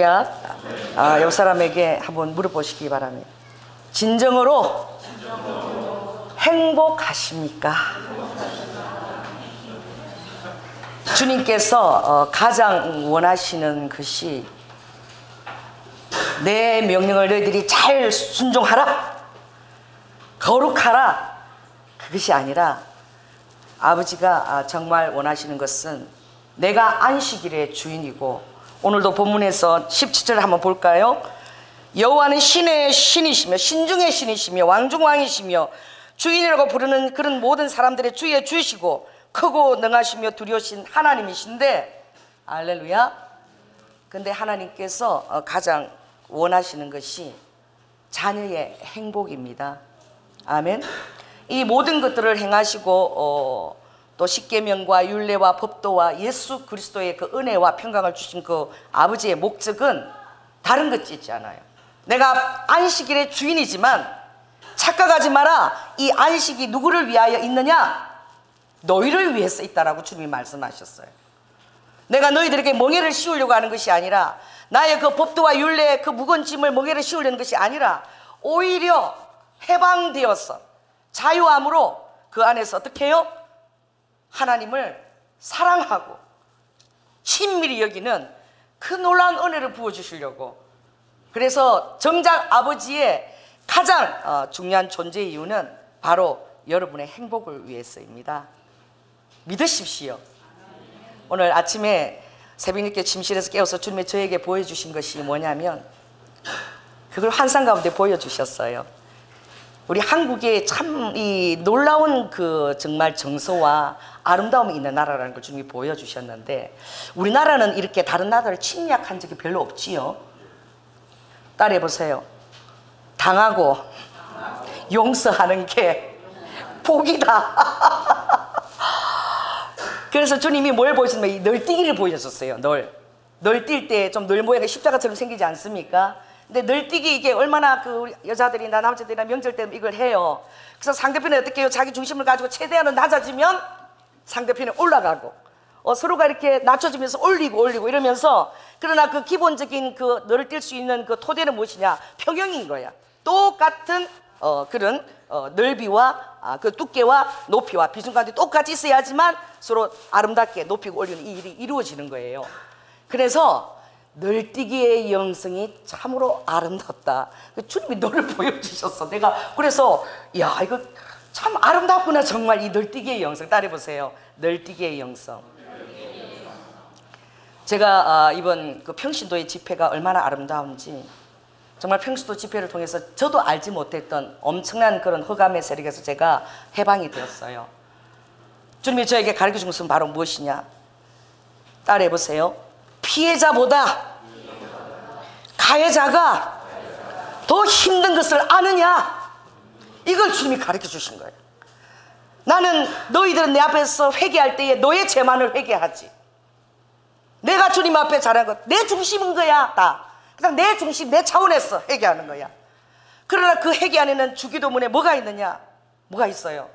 할렐루야. 옆 사람에게 한번 물어보시기 바랍니다. 진정으로 행복하십니까? 주님께서 가장 원하시는 것이 내 명령을 너희들이 잘 순종하라, 거룩하라, 그것이 아니라 아버지가 정말 원하시는 것은 내가 안식일의 주인이고, 오늘도 본문에서 17절 한번 볼까요? 여호와는 신의 신이시며 신중의 신이시며 왕중왕이시며 주인이라고 부르는 그런 모든 사람들의 주의 주이시고 크고 능하시며 두려우신 하나님이신데, 할렐루야. 근데 하나님께서 가장 원하시는 것이 자녀의 행복입니다. 아멘. 이 모든 것들을 행하시고 또 십계명과 율례와 법도와 예수 그리스도의 그 은혜와 평강을 주신 그 아버지의 목적은 다른 것 있지 않아요. 내가 안식일의 주인이지만 착각하지 마라. 이 안식이 누구를 위하여 있느냐? 너희를 위해서 있다라고 주님이 말씀하셨어요. 내가 너희들에게 멍에를 씌우려고 하는 것이 아니라, 나의 그 법도와 율례의 그 무거운 짐을 멍에를 씌우려는 것이 아니라, 오히려 해방되어서 자유함으로 그 안에서 어떻게 해요? 하나님을 사랑하고 친밀히 여기는 그 놀라운 은혜를 부어주시려고. 그래서 정작 아버지의 가장 중요한 존재의 이유는 바로 여러분의 행복을 위해서입니다. 믿으십시오. 오늘 아침에 새벽늦게 침실에서 깨어서 주님이 저에게 보여주신 것이 뭐냐면, 그걸 환상 가운데 보여주셨어요. 우리 한국에 참 이 놀라운 그 정말 정서와 아름다움이 있는 나라라는 걸 주님이 보여주셨는데, 우리나라는 이렇게 다른 나라를 침략한 적이 별로 없지요. 따라해 보세요. 당하고 용서하는 게 복이다. 그래서 주님이 뭘 보여주셨냐면, 이 널뛰기를 보여줬어요. 널 뛸 때 좀 널 모양이 십자가처럼 생기지 않습니까? 근데 널뛰기 이게 얼마나 그 우리 여자들이나 남자들이나 명절 때 이걸 해요. 그래서 상대편이 어떻게 해요? 자기 중심을 가지고 최대한은 낮아지면 상대편이 올라가고, 서로가 이렇게 낮춰지면서 올리고 이러면서, 그러나 그 기본적인 그 너를 뛸 수 있는 그 토대는 무엇이냐? 평형인 거야. 똑같은 그런 넓이와 그 두께와 높이와 비중까지 똑같이 있어야지만 서로 아름답게 높이고 올리는 이 일이 이루어지는 거예요. 그래서 널뛰기의 영성이 참으로 아름답다. 주님이 너를 보여주셨어. 내가 그래서 야, 이거 참 아름답구나 정말. 이 널뛰기의 영성 따라해 보세요. 널뛰기의 영성. 제가 이번 그 평신도의 집회가 얼마나 아름다운지, 정말 평신도 집회를 통해서 저도 알지 못했던 엄청난 그런 흑암의 세력에서 제가 해방이 되었어요. 주님이 저에게 가르쳐준 것은 바로 무엇이냐? 따라해 보세요. 피해자보다 가해자가 더 힘든 것을 아느냐? 이걸 주님이 가르쳐 주신 거예요. 나는 너희들은 내 앞에서 회개할 때에 너의 죄만을 회개하지, 내가 주님 앞에 잘한 것 내 중심인 거야. 다 그냥 내 중심, 내 차원에서 회개하는 거야. 그러나 그 회개 안에는 주기도문에 뭐가 있느냐? 뭐가 있어요?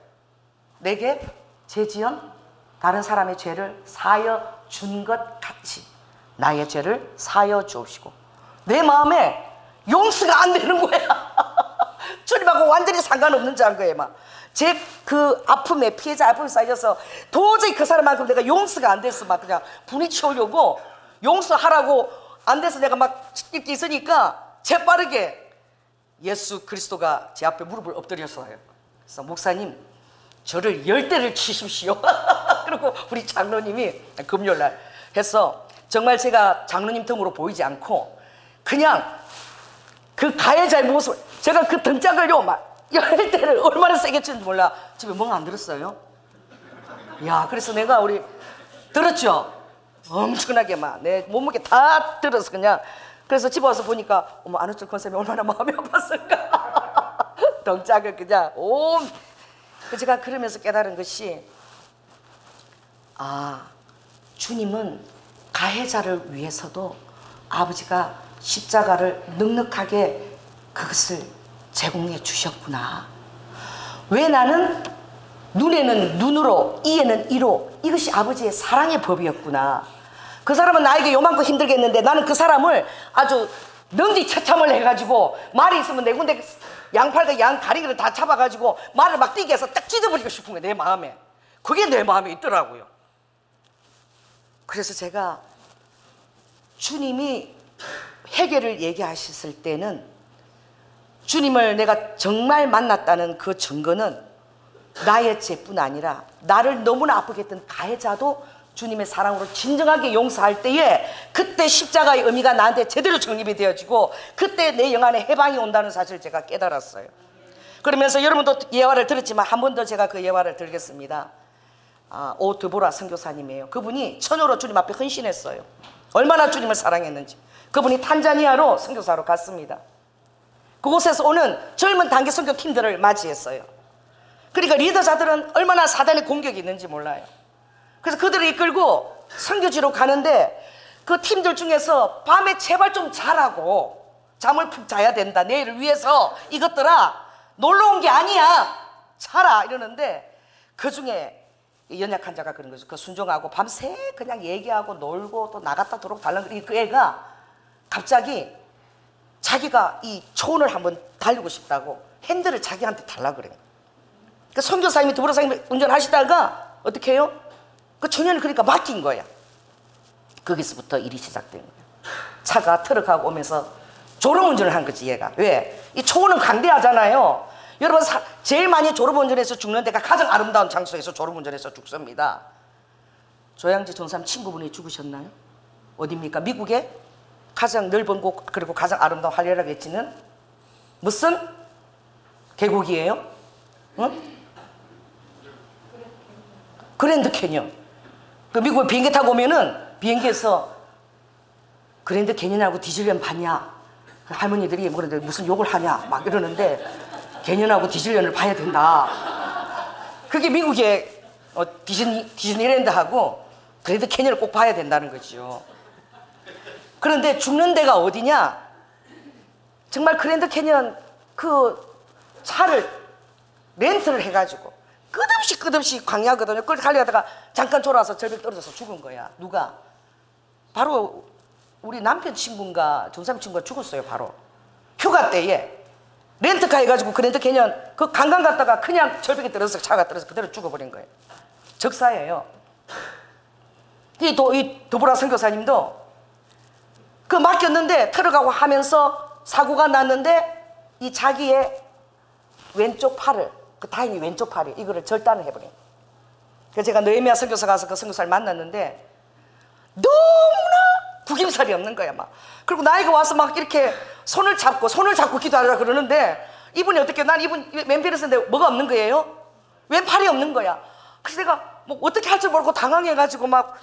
내게 죄지은 다른 사람의 죄를 사여 준 것 같이 나의 죄를 사여 주옵시고. 내 마음에 용서가 안 되는 거야. 주님하고 완전히 상관없는 자인 거예요. 막 제 그 아픔에, 피해자 아픔이 쌓여서 도저히 그 사람만큼 내가 용서가 안 돼서 막 그냥 분이 치우려고 용서하라고 안 돼서 내가 막 이렇게 있으니까 재빠르게 예수 그리스도가 제 앞에 무릎을 엎드렸어요. 그래서 목사님, 저를 10대를 치십시오. 그리고 우리 장로님이 금요일날 해서 정말 제가 장로님 등으로 보이지 않고 그냥 그 가해자의 모습을, 제가 그 등짝을요 막 10대를 얼마나 세게 치는지 몰라. 집에 멍 안 들었어요. 야, 그래서 내가 우리 들었죠. 엄청나게 막 내 몸무게 다 들어서 그냥. 그래서 집에 와서 보니까 어머, 안우철 권사님이 얼마나 마음이 아팠을까. 등짝을 그냥 제가 그러면서 깨달은 것이, 주님은 가해자를 위해서도 아버지가 십자가를 넉넉하게 그것을 제공해 주셨구나. 왜 나는 눈에는 눈으로, 이에는 이로, 이것이 아버지의 사랑의 법이었구나. 그 사람은 나에게 요만큼 힘들겠는데 나는 그 사람을 아주 능지처참을 해가지고 말이 있으면 네 군데 양팔과 양 다리를 다 잡아가지고 말을 막 뛰게 해서 딱 찢어버리고 싶은 거예요. 내 마음에. 그게 내 마음에 있더라고요. 그래서 제가 주님이 회개를 얘기하셨을 때는 주님을 내가 정말 만났다는 그 증거는 나의 죄뿐 아니라 나를 너무나 아프게 했던 가해자도 주님의 사랑으로 진정하게 용서할 때에 그때 십자가의 의미가 나한테 제대로 정립이 되어지고 그때 내 영안에 해방이 온다는 사실을 제가 깨달았어요. 그러면서 여러분도 예화를 들었지만 한 번 더 제가 그 예화를 들겠습니다. 오 드보라 선교사님이에요. 그분이 처녀로 주님 앞에 헌신했어요. 얼마나 주님을 사랑했는지. 그분이 탄자니아로 선교사로 갔습니다. 그곳에서 오는 젊은 단기 선교팀들을 맞이했어요. 그러니까 리더자들은 얼마나 사단의 공격이 있는지 몰라요. 그래서 그들을 이끌고 선교지로 가는데 그 팀들 중에서 밤에 제발 좀 자라고, 잠을 푹 자야 된다, 내일을 위해서 이것들아 놀러 온 게 아니야, 자라 이러는데 그 중에 연약한 자가 그런 거죠. 그 순종하고 밤새 그냥 얘기하고 놀고 또 나갔다 들어오고 달랑 그 애가 갑자기 자기가 이 초원을 한번 달리고 싶다고 핸들을 자기한테 달라 그래요. 그 선교사님이 도보라사님이 운전하시다가 어떻게 해요? 그 청년이 그러니까 맡긴 거야. 거기서부터 일이 시작된 거야. 차가 트럭하고 오면서 졸음운전을 한 거지 얘가. 왜? 이 초원은 강대하잖아요. 여러분 제일 많이 졸음운전해서 죽는 데가 가장 아름다운 장소에서 졸음운전해서 죽습니다. 조양지 전사님 친구분이 죽으셨나요? 어디입니까? 미국에 가장 넓은 곳 그리고 가장 아름다운 화려하게 외치는 무슨 계곡이에요? 응? 그랜드 캐년. 그 미국에 비행기 타고 오면은 비행기에서 그랜드 캐년하고 디즐리언 봤냐? 할머니들이 뭐 그런데 무슨 욕을 하냐? 막 이러는데 캐년하고 디즐리언을 봐야 된다. 그게 미국의 디즈니랜드하고 그랜드 캐년을 꼭 봐야 된다는 거죠. 그런데 죽는 데가 어디냐? 정말 그랜드 캐년 그 차를 렌트를 해가지고 끝없이 광야거든요. 그걸 달려가다가 잠깐 돌아와서 절벽 떨어져서 죽은 거야. 누가? 바로 우리 남편 친구인가 전사님 친구가 죽었어요. 바로 휴가 때에 렌트카 해가지고 그랜드 캐년 그 관광 갔다가 그냥 절벽에 떨어져서 차가 떨어져서 그대로 죽어버린 거예요. 적사예요. 이 도보라 선교사님도 그 맡겼는데 트럭하고 하면서 사고가 났는데 이 자기의 왼쪽 팔을 다행히 왼쪽 팔이 이거를 절단을 해버린. 그래서 제가 느헤미야 선교사 가서 그 선교사를 만났는데 너무나 구김살이 없는 거야 막. 그리고 나이가 와서 막 이렇게 손을 잡고 기도하라 그러는데 이분이 어떻게, 난 이분 왼팔을 쓰는데 뭐가 없는 거예요? 왼팔이 없는 거야. 그래서 내가 뭐 어떻게 할 줄 모르고 당황해가지고 뭐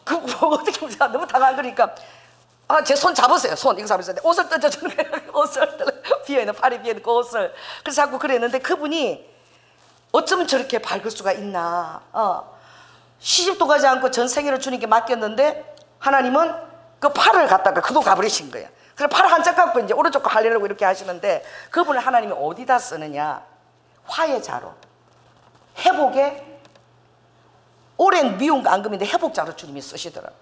어떻게 너무 당황한 거니까 제 손 잡으세요. 손 이거 잡으세요. 옷을 던져주는 거예요. 옷을 비어있는 팔이 비어있는 그 옷을. 그래서 자꾸 그랬는데 그분이 어쩌면 저렇게 밝을 수가 있나. 시집도 가지 않고 전 생애를 주님께 맡겼는데 하나님은 그 팔을 갖다가 그도 가버리신 거예요. 그래서 팔을 한짝 갖고 이제 오른쪽 거 하려고 이렇게 하시는데 그분을 하나님이 어디다 쓰느냐? 화해자로, 회복의 오랜 미운 앙금인데 회복자로 주님이 쓰시더라고요.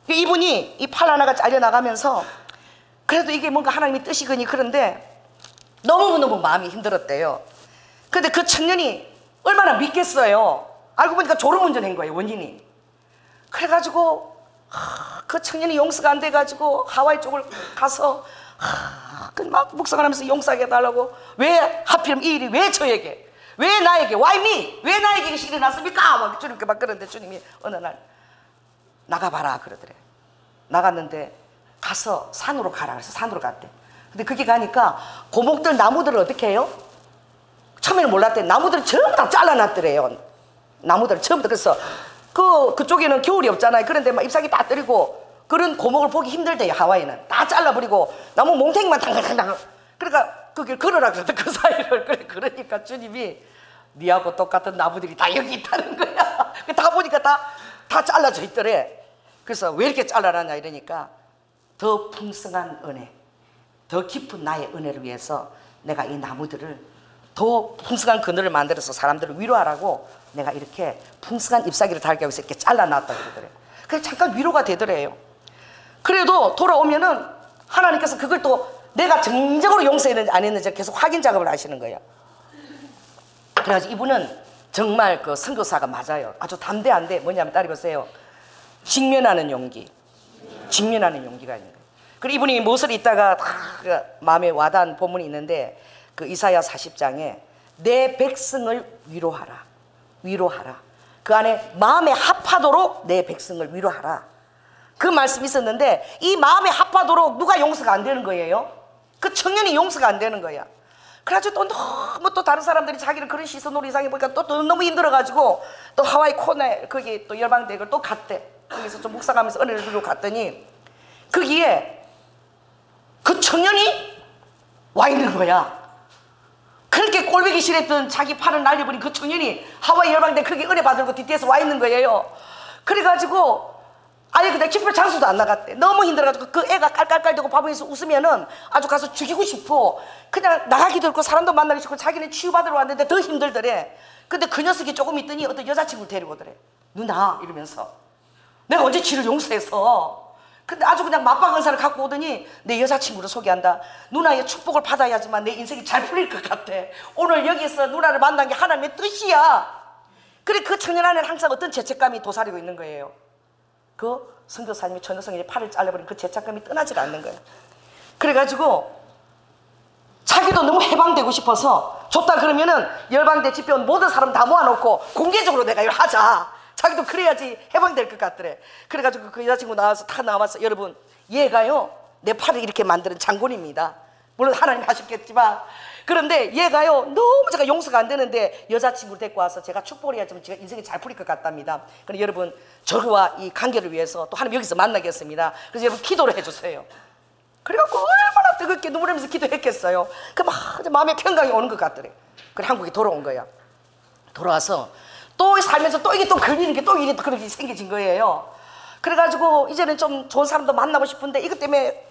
이분이 이 팔 하나가 잘려나가면서 그래도 이게 뭔가 하나님의 뜻이거니 그런데 너무너무 마음이 힘들었대요. 근데 그 청년이 얼마나 믿겠어요. 알고 보니까 졸음운전한 거예요, 원인이. 그래가지고 그 청년이 용서가 안 돼가지고 하와이 쪽을 가서 막 묵상을 하면서 용서하게 해달라고. 왜 하필 이 일이 왜 저에게, 왜 나에게, why me, 왜 나에게 이것이 일어났습니까? 막 주님께 막 그러는데 주님이 어느 날 나가봐라 그러더래. 나갔는데 가서 산으로 가라 그래서 산으로 갔대. 근데 거기 가니까 고목들 나무들을 어떻게 해요? 처음에는 몰랐대. 나무들을 전부 다 잘라놨더래요. 나무들을 전부 다. 그래서 그쪽에는 겨울이 없잖아요. 그런데 막 잎사귀 다 떨리고 그런 고목을 보기 힘들대요. 하와이는 다 잘라버리고 나무 몽탱이만 당당당. 그러니까 그 길 걸어라 그랬대. 그 사이를. 그러니까 주님이 니하고 똑같은 나무들이 다 여기 있다는 거야. 다 보니까 다 잘라져 있더래. 그래서 왜 이렇게 잘라놨냐 이러니까 더 풍성한 은혜, 더 깊은 나의 은혜를 위해서 내가 이 나무들을 더 풍성한 그늘을 만들어서 사람들을 위로하라고 내가 이렇게 풍성한 잎사귀를 달게 하고 이렇게 잘라놨다 그러더래. 그게 잠깐 위로가 되더래요. 그래도 돌아오면은 하나님께서 그걸 또 내가 정적으로 용서했는지 안 했는지 계속 확인 작업을 하시는 거예요. 그래가지고 이분은 정말 그 선교사가 맞아요. 아주 담대한데 뭐냐면 따라해보세요. 직면하는 용기. 직면하는 용기가 있는 거예요. 그리고 이분이 무엇을 읽다가 그 마음에 와닿은 본문이 있는데 그 이사야 40장에 내 백성을 위로하라. 위로하라. 그 안에 마음에 합하도록 내 백성을 위로하라. 그 말씀이 있었는데 이 마음에 합하도록 누가 용서가 안 되는 거예요? 그 청년이 용서가 안 되는 거야. 그래가지고 또 너무 또 다른 사람들이 자기를 그런 시선으로 이상해 보니까 또 너무 힘들어가지고 또 하와이 코네 거기 또 열방대학을 또 갔대. 거기서 좀 묵상하면서 은혜를 주고 갔더니 거기에 그 청년이 와 있는 거야. 그렇게 꼴보기 싫었던 자기 팔을 날려버린 그 청년이 하와이 열방대 거기 은혜 받으려고 뒤에서 와 있는 거예요. 그래가지고 아예 그냥 집회 장소도 안 나갔대. 너무 힘들어가지고 그 애가 깔깔깔대고 바보에서 웃으면은 아주 가서 죽이고 싶어. 그냥 나가기도 했고 사람도 만나기 싫고 자기는 치유받으러 왔는데 더 힘들더래. 근데 그 녀석이 조금 있더니 어떤 여자친구를 데리고 오더래. 누나 이러면서 내가 언제 지를 용서해서. 근데 아주 그냥 맞박 은사를 갖고 오더니 내 여자친구를 소개한다. 누나의 축복을 받아야지만 내 인생이 잘 풀릴 것 같아. 오늘 여기서 누나를 만난 게 하나님의 뜻이야. 그래 그 청년 안에는 항상 어떤 죄책감이 도사리고 있는 거예요. 그 선교사님이 저 녀석이 팔을 잘라버린 그 죄책감이 떠나질 않는 거예요. 그래가지고 자기도 너무 해방되고 싶어서 좋다 그러면은 열방대 집회 온 모든 사람 다 모아놓고 공개적으로 내가 이걸 하자. 자기도 그래야지 해방될 것 같더래. 그래가지고 그 여자친구 나와서 다 나와서 여러분 얘가요 내 팔을 이렇게 만드는 장군입니다. 물론 하나님 하셨겠지만 그런데 얘가요 너무 제가 용서가 안 되는데 여자친구를 데리고 와서 제가 축복을 해야지만 제가 인생이 잘 풀릴 것 같답니다. 그럼 여러분 저와 이 관계를 위해서 또 하나님 여기서 만나겠습니다. 그래서 여러분 기도를 해주세요. 그래갖고 얼마나 뜨겁게 눈물 흘리면서 기도했겠어요. 그 막 마음의 평강이 오는 것 같더래. 그래 한국에 돌아온 거야. 돌아와서 또 살면서 또 이게 또 걸리는 게 또 이게 또 그렇게 생겨진 거예요. 그래가지고 이제는 좀 좋은 사람도 만나고 싶은데 이것 때문에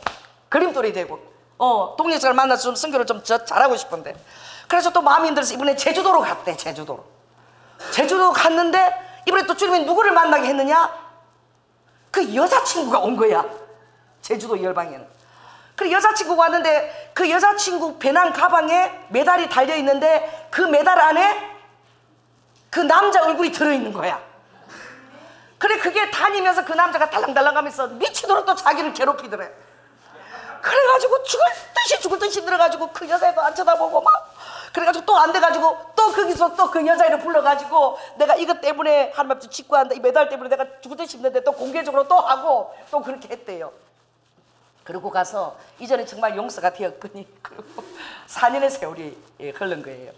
걸림돌이 되고 동료자를 만나서 좀 선교를 좀 잘하고 싶은데 그래서 또 마음이 힘들어서 이번에 제주도로 갔대. 제주도 갔는데 이번에 또 주님이 누구를 만나게 했느냐? 그 여자친구가 온 거야. 제주도 열방에는. 그래 여자친구가 왔는데 그 여자친구 배낭 가방에 메달이 달려있는데 그 메달 안에 그 남자 얼굴이 들어있는 거야. 그래 그게 다니면서 그 남자가 달랑달랑 하면서 미치도록 또 자기를 괴롭히더래. 그래가지고 죽을 듯이 힘들어가지고 그 여자애도 안 쳐다보고 막 그래가지고 또 안 돼가지고 또 거기서 또 그 여자애를 불러가지고 내가 이것 때문에 하나님 앞에 직구한다 이 메달 때문에 내가 죽을 듯이 힘든데 또 공개적으로 또 하고 또 그렇게 했대요. 그러고 가서 이전에 정말 용서가 되었거니 그리고 4년의 세월이 흐른 거예요.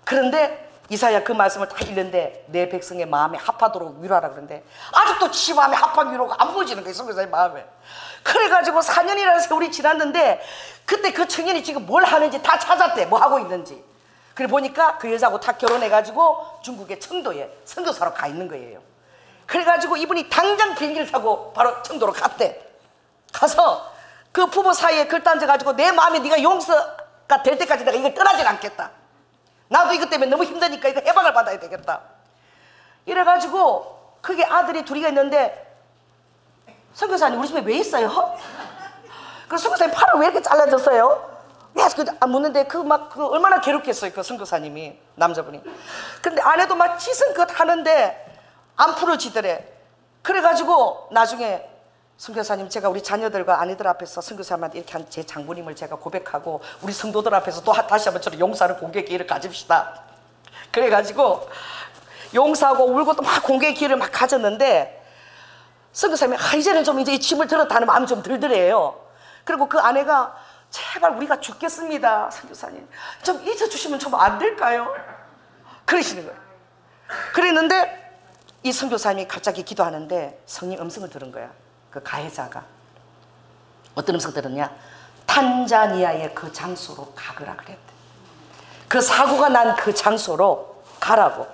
그런데 이사야 그 말씀을 다 읽는데 내 백성의 마음에 합하도록 위로하라 그러는데 아직도 지 마음에 합한 위로가 안 보여지는 거예요. 선교사의 마음에. 그래가지고 4년이라는 세월이 지났는데 그때 그 청년이 지금 뭘 하는지 다 찾았대. 뭐 하고 있는지. 그래 보니까 그 여자하고 다 결혼해가지고 중국의 청도에 선교사로 가 있는 거예요. 그래가지고 이분이 당장 비행기를 타고 바로 청도로 갔대. 가서 그 부부 사이에 글단져가지고 내 마음에 네가 용서가 될 때까지 내가 이걸 떠나질 않겠다. 나도 이것 때문에 너무 힘드니까 이거 해방을 받아야 되겠다. 이래가지고 그게 아들이 둘이가 있는데 선교사님 우리 집에 왜 있어요? 그래서 선교사님 팔을 왜 이렇게 잘라졌어요? 묻는데 그 얼마나 괴롭겠어요 그 선교사님이 남자분이. 근데 아내도 막 지성껏 하는데 안 풀어지더래. 그래가지고 나중에 선교사님 제가 우리 자녀들과 아내들 앞에서 선교사님한테 이렇게 한 제 장모님을 제가 고백하고 우리 성도들 앞에서 또 다시 한번 저를 용서하는 공개의 기회를 가집시다. 그래가지고 용서하고 울고 또 막 공개의 기회를 막 가졌는데 선교사님이 이제는 좀 이제 이 짐을 들었다는 마음이 좀 들더래요. 그리고 그 아내가 제발 우리가 죽겠습니다 선교사님 좀 잊어주시면 좀 안 될까요? 그러시는 거예요. 그랬는데 이 선교사님이 갑자기 기도하는데 성령 음성을 들은 거야. 그 가해자가 어떤 음성 들었냐? 탄자니아의 그 장소로 가거라 그랬대. 그 사고가 난 그 장소로 가라고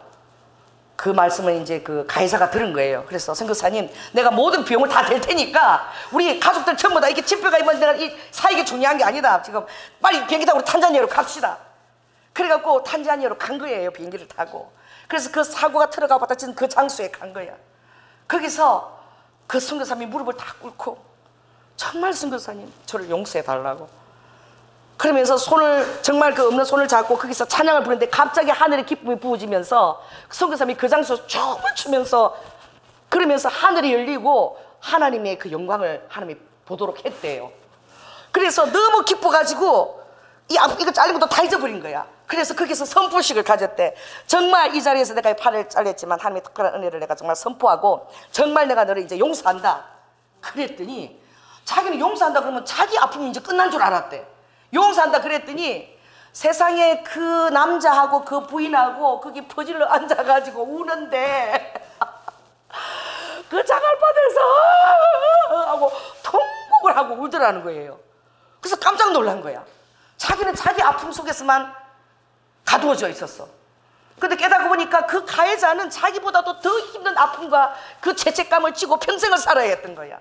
그 말씀을 이제 그 가해자가 들은 거예요. 그래서 선교사님 내가 모든 비용을 다 댈 테니까 우리 가족들 전부 다 이렇게 집회가 이번 내가 이 사익이 중요한 게 아니다. 지금 빨리 비행기 타고 탄자니아로 갑시다. 그래갖고 탄자니아로 간 거예요. 비행기를 타고. 그래서 그 사고가 틀어가 받아진 그 장소에 간 거야. 거기서 그 선교사님이 무릎을 딱 꿇고 정말 선교사님 저를 용서해 달라고 그러면서 손을 정말 그 없는 손을 잡고 거기서 찬양을 부르는데 갑자기 하늘에 기쁨이 부어지면서 선교사님이 그 장소에서 춤을 추면서 그러면서 하늘이 열리고 하나님의 그 영광을 하나님이 보도록 했대요. 그래서 너무 기뻐가지고 이거 잘린 것도 다 잊어버린 거야. 그래서 거기서 선포식을 가졌대. 정말 이 자리에서 내가 팔을 잘렸지만 하나님의 특별한 은혜를 내가 정말 선포하고 정말 내가 너를 이제 용서한다. 그랬더니 자기는 용서한다 그러면 자기 아픔이 이제 끝난 줄 알았대. 용서한다 그랬더니 세상에 그 남자하고 그 부인하고 거기 퍼질러 앉아가지고 우는데 그 자갈바닥에서 하고 통곡을 하고 울더라는 거예요. 그래서 깜짝 놀란 거야. 자기는 자기 아픔 속에서만 가두어져 있었어. 근데 깨닫고 보니까 그 가해자는 자기보다도 더 힘든 아픔과 그 죄책감을 지고 평생을 살아야 했던 거야.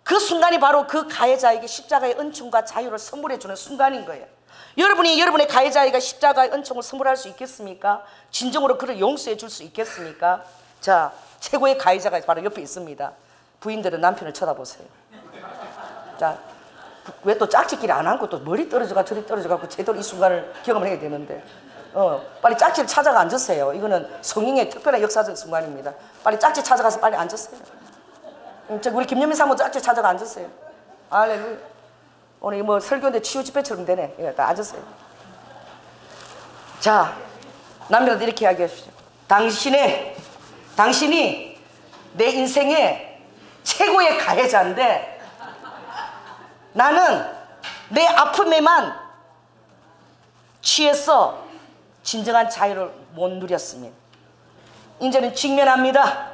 그 순간이 바로 그 가해자에게 십자가의 은총과 자유를 선물해 주는 순간인 거예요. 여러분이 여러분의 가해자에게 십자가의 은총을 선물할 수 있겠습니까? 진정으로 그를 용서해 줄 수 있겠습니까? 자, 최고의 가해자가 바로 옆에 있습니다. 부인들은 남편을 쳐다보세요. 자, 왜 또 짝짓기를 안 하고 또 머리 떨어져가 저리 떨어져가고 제대로 이 순간을 경험을 해야 되는데 빨리 짝지를 찾아가 앉으세요. 이거는 성령의 특별한 역사적 순간입니다. 빨리 짝지 찾아가서 빨리 앉으세요. 우리 김연미 사모 짝지 찾아가 앉으세요. 할렐루야. 오늘 뭐 설교인데 치유 집회처럼 되네. 예, 다 앉으세요. 자, 남편한테 이렇게 이야기하십시오. 당신이 내 인생의 최고의 가해자인데 나는 내 아픔에만 취해서 진정한 자유를 못 누렸습니다. 이제는 직면합니다.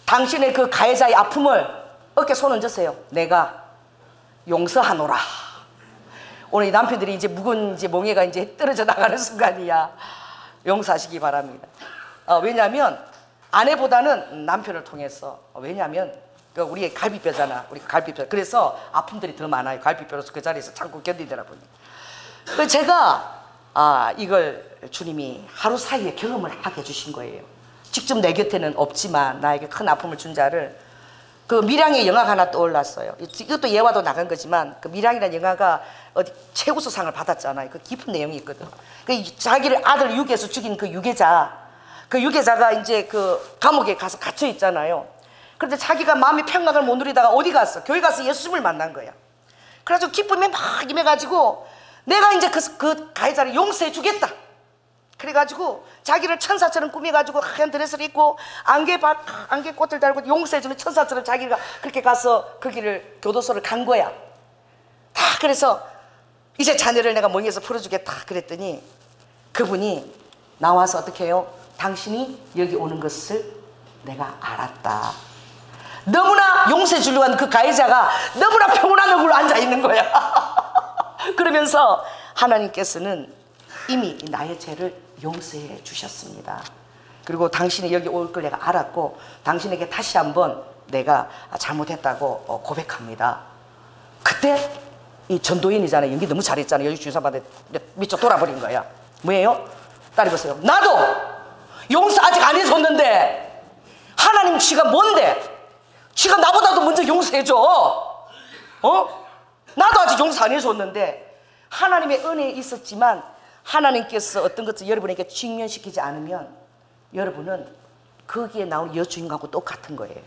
당신의 그 가해자의 아픔을 어깨 손 얹으세요. 내가 용서하노라. 오늘 이 남편들이 이제 묵은 이제 멍에가 이제 떨어져 나가는 순간이야. 용서하시기 바랍니다. 왜냐하면 아내보다는 남편을 통해서 왜냐하면 우리의 갈비뼈잖아. 우리가 갈비뼈. 그래서 아픔들이 더 많아요. 갈비뼈로서 그 자리에서 참고 견디더라 보니. 그래서 제가 이걸 주님이 하루 사이에 경험을 하게 해주신 거예요. 직접 내 곁에는 없지만 나에게 큰 아픔을 준 자를 그 밀양의 영화가 하나 떠올랐어요. 이것도 예화도 나간 거지만 그 밀양이라는 영화가 어디 최우수상을 받았잖아요. 그 깊은 내용이 있거든. 그 자기를 아들 유괴해서 죽인 그 유괴자가 이제 그 감옥에 가서 갇혀 있잖아요. 그런데 자기가 마음의 평강을 못 누리다가 어디 갔어? 교회 가서 예수님을 만난 거야. 그래가지고 기쁨이 막 임해가지고 내가 이제 그 가해자를 용서해 주겠다. 그래가지고 자기를 천사처럼 꾸며가지고 하얀 드레스를 입고 안개꽃을 달고 용서해주는 천사처럼 자기가 그렇게 가서 거기를 교도소를 간 거야. 다 그래서 이제 자녀를 내가 멍에서 풀어주겠다 그랬더니 그분이 나와서 어떻게 해요? 당신이 여기 오는 것을 내가 알았다. 너무나 용서해 주려고 하는 그 가해자가 너무나 평온한 얼굴로 앉아있는 거야. 그러면서 하나님께서는 이미 나의 죄를 용서해 주셨습니다. 그리고 당신이 여기 올 걸 내가 알았고 당신에게 다시 한번 내가 잘못했다고 고백합니다. 그때 이 전도인이잖아요. 연기 너무 잘했잖아요. 여기 주사받에 미쳐 돌아버린 거야. 뭐예요? 따라해보세요. 나도 용서 아직 안 해줬는데 하나님 쥐가 뭔데? 쥐가 나보다도 먼저 용서해줘. 나도 아직 용서 안 해줬는데 하나님의 은혜에 있었지만 하나님께서 어떤 것을 여러분에게 직면시키지 않으면 여러분은 거기에 나온 여주인공하고 똑같은 거예요.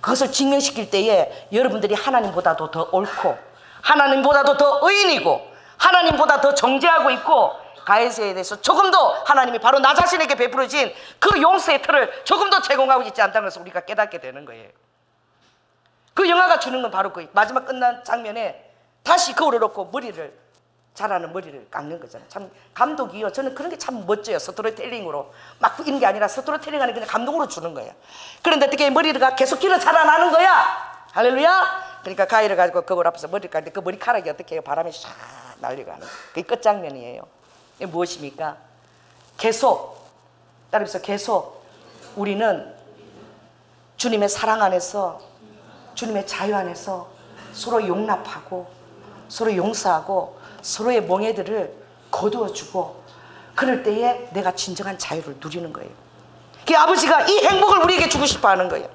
그것을 직면시킬 때에 여러분들이 하나님보다도 더 옳고 하나님보다도 더 의인이고 하나님보다 더 정죄하고 있고 가해자에 대해서 조금 더 하나님이 바로 나 자신에게 베풀어진 그 용서의 틀을 조금 더 제공하고 있지 않다는 것을 우리가 깨닫게 되는 거예요. 그 영화가 주는 건 바로 그 마지막 끝난 장면에 다시 거울을 놓고 머리를 자라는 머리를 깎는 거잖아요. 참 감독이요. 저는 그런 게 참 멋져요. 스토리텔링으로 막 이런 게 아니라 스토리텔링하는 그냥 감동으로 주는 거예요. 그런데 어떻게 머리가 계속 길어 자라나는 거야. 할렐루야. 그러니까 가위를 가지고 거울 앞에서 머리를 깎는데 그 머리카락이 어떻게 해요? 바람에 샥 날려가는 그게 끝장면이에요. 이게 무엇입니까? 계속 따라서 계속 우리는 주님의 사랑 안에서 주님의 자유 안에서 서로 용납하고 서로 용서하고 서로의 멍에들을 거두어주고 그럴 때에 내가 진정한 자유를 누리는 거예요. 그 아버지가 이 행복을 우리에게 주고 싶어 하는 거예요.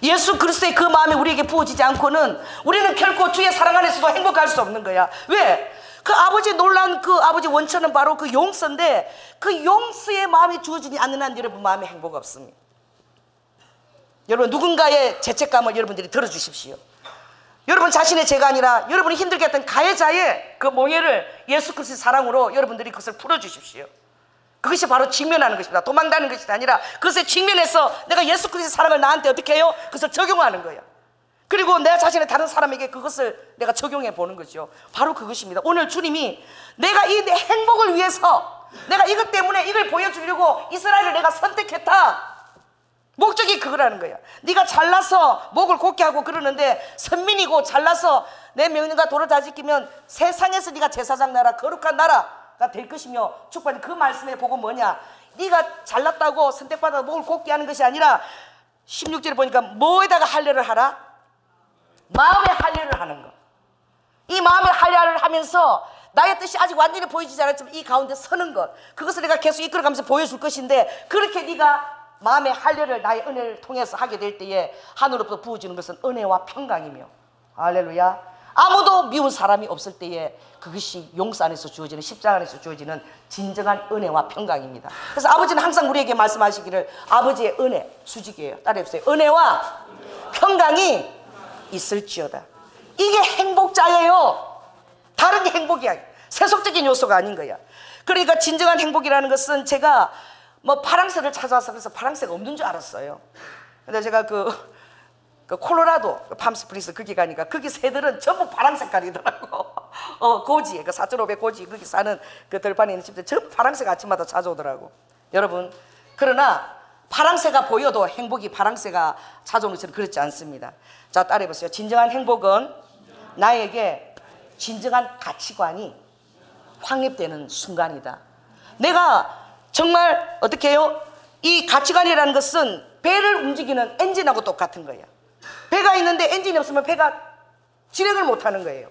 예수 그리스도의 그 마음이 우리에게 부어지지 않고는 우리는 결코 주의 사랑 안에서도 행복할 수 없는 거야. 왜? 그 아버지의 놀라운 그 아버지 원천은 바로 그 용서인데, 그 용서의 마음이 주어지지 않는 한 여러분 마음에 행복 없습니다. 여러분, 누군가의 죄책감을 여러분들이 들어주십시오. 여러분 자신의 죄가 아니라 여러분이 힘들게 했던 가해자의 그 몽해를 예수 그리스도의 사랑으로 여러분들이 그것을 풀어주십시오. 그것이 바로 직면하는 것입니다. 도망다는 것이 아니라 그것에 직면해서 내가 예수 그리스도의 사랑을 나한테 어떻게 해요? 그것을 적용하는 거예요. 그리고 내 자신의 다른 사람에게 그것을 내가 적용해 보는 거죠. 바로 그것입니다. 오늘 주님이 내가 이 내 행복을 위해서, 내가 이것 때문에 이걸 보여주려고 이스라엘을 내가 선택했다. 목적이 그거라는 거야. 네가 잘나서 목을 곧게 하고 그러는데, 선민이고 잘나서 내 명령과 도를 다 지키면 세상에서 네가 제사장 나라, 거룩한 나라가 될 것이며 축복받는 그 말씀에 보고 뭐냐, 네가 잘났다고 선택받아서 목을 곧게 하는 것이 아니라 16절에 보니까 뭐에다가 할례를 하라? 마음의 할례를 하는 거. 이 마음의 할례를 하면서 나의 뜻이 아직 완전히 보여지지 않았지만 이 가운데 서는 것, 그것을 내가 계속 이끌어가면서 보여줄 것인데, 그렇게 네가 마음의 할례를 나의 은혜를 통해서 하게 될 때에 하늘로부터 부어지는 것은 은혜와 평강이며, 할렐루야, 아무도 미운 사람이 없을 때에 그것이 용서 안에서 주어지는, 십자가 안에서 주어지는 진정한 은혜와 평강입니다. 그래서 아버지는 항상 우리에게 말씀하시기를 아버지의 은혜, 수직이에요, 따라해보세요. 은혜와 평강이 있을지어다. 이게 행복자예요. 다른 게 행복이야. 세속적인 요소가 아닌 거야. 그러니까 진정한 행복이라는 것은, 제가 뭐 파랑새를 찾아와서 그래서 파랑새가 없는 줄 알았어요. 근데 제가 그 콜로라도 팜스프링스 거기 가니까 거기 새들은 전부 파랑 색깔이더라고. 고지, 그 4,500 고지 거기 사는 그 들판에 있는 집들 전부 파랑새가 아침마다 찾아오더라고. 여러분, 그러나 파랑새가 보여도 행복이 파랑새가 찾아오는 것처럼 그렇지 않습니다. 자, 따라해보세요. 진정한 행복은 나에게 진정한 가치관이 확립되는 순간이다. 내가 정말 어떻게 해요? 이 가치관이라는 것은 배를 움직이는 엔진하고 똑같은 거예요. 배가 있는데 엔진이 없으면 배가 진행을 못하는 거예요.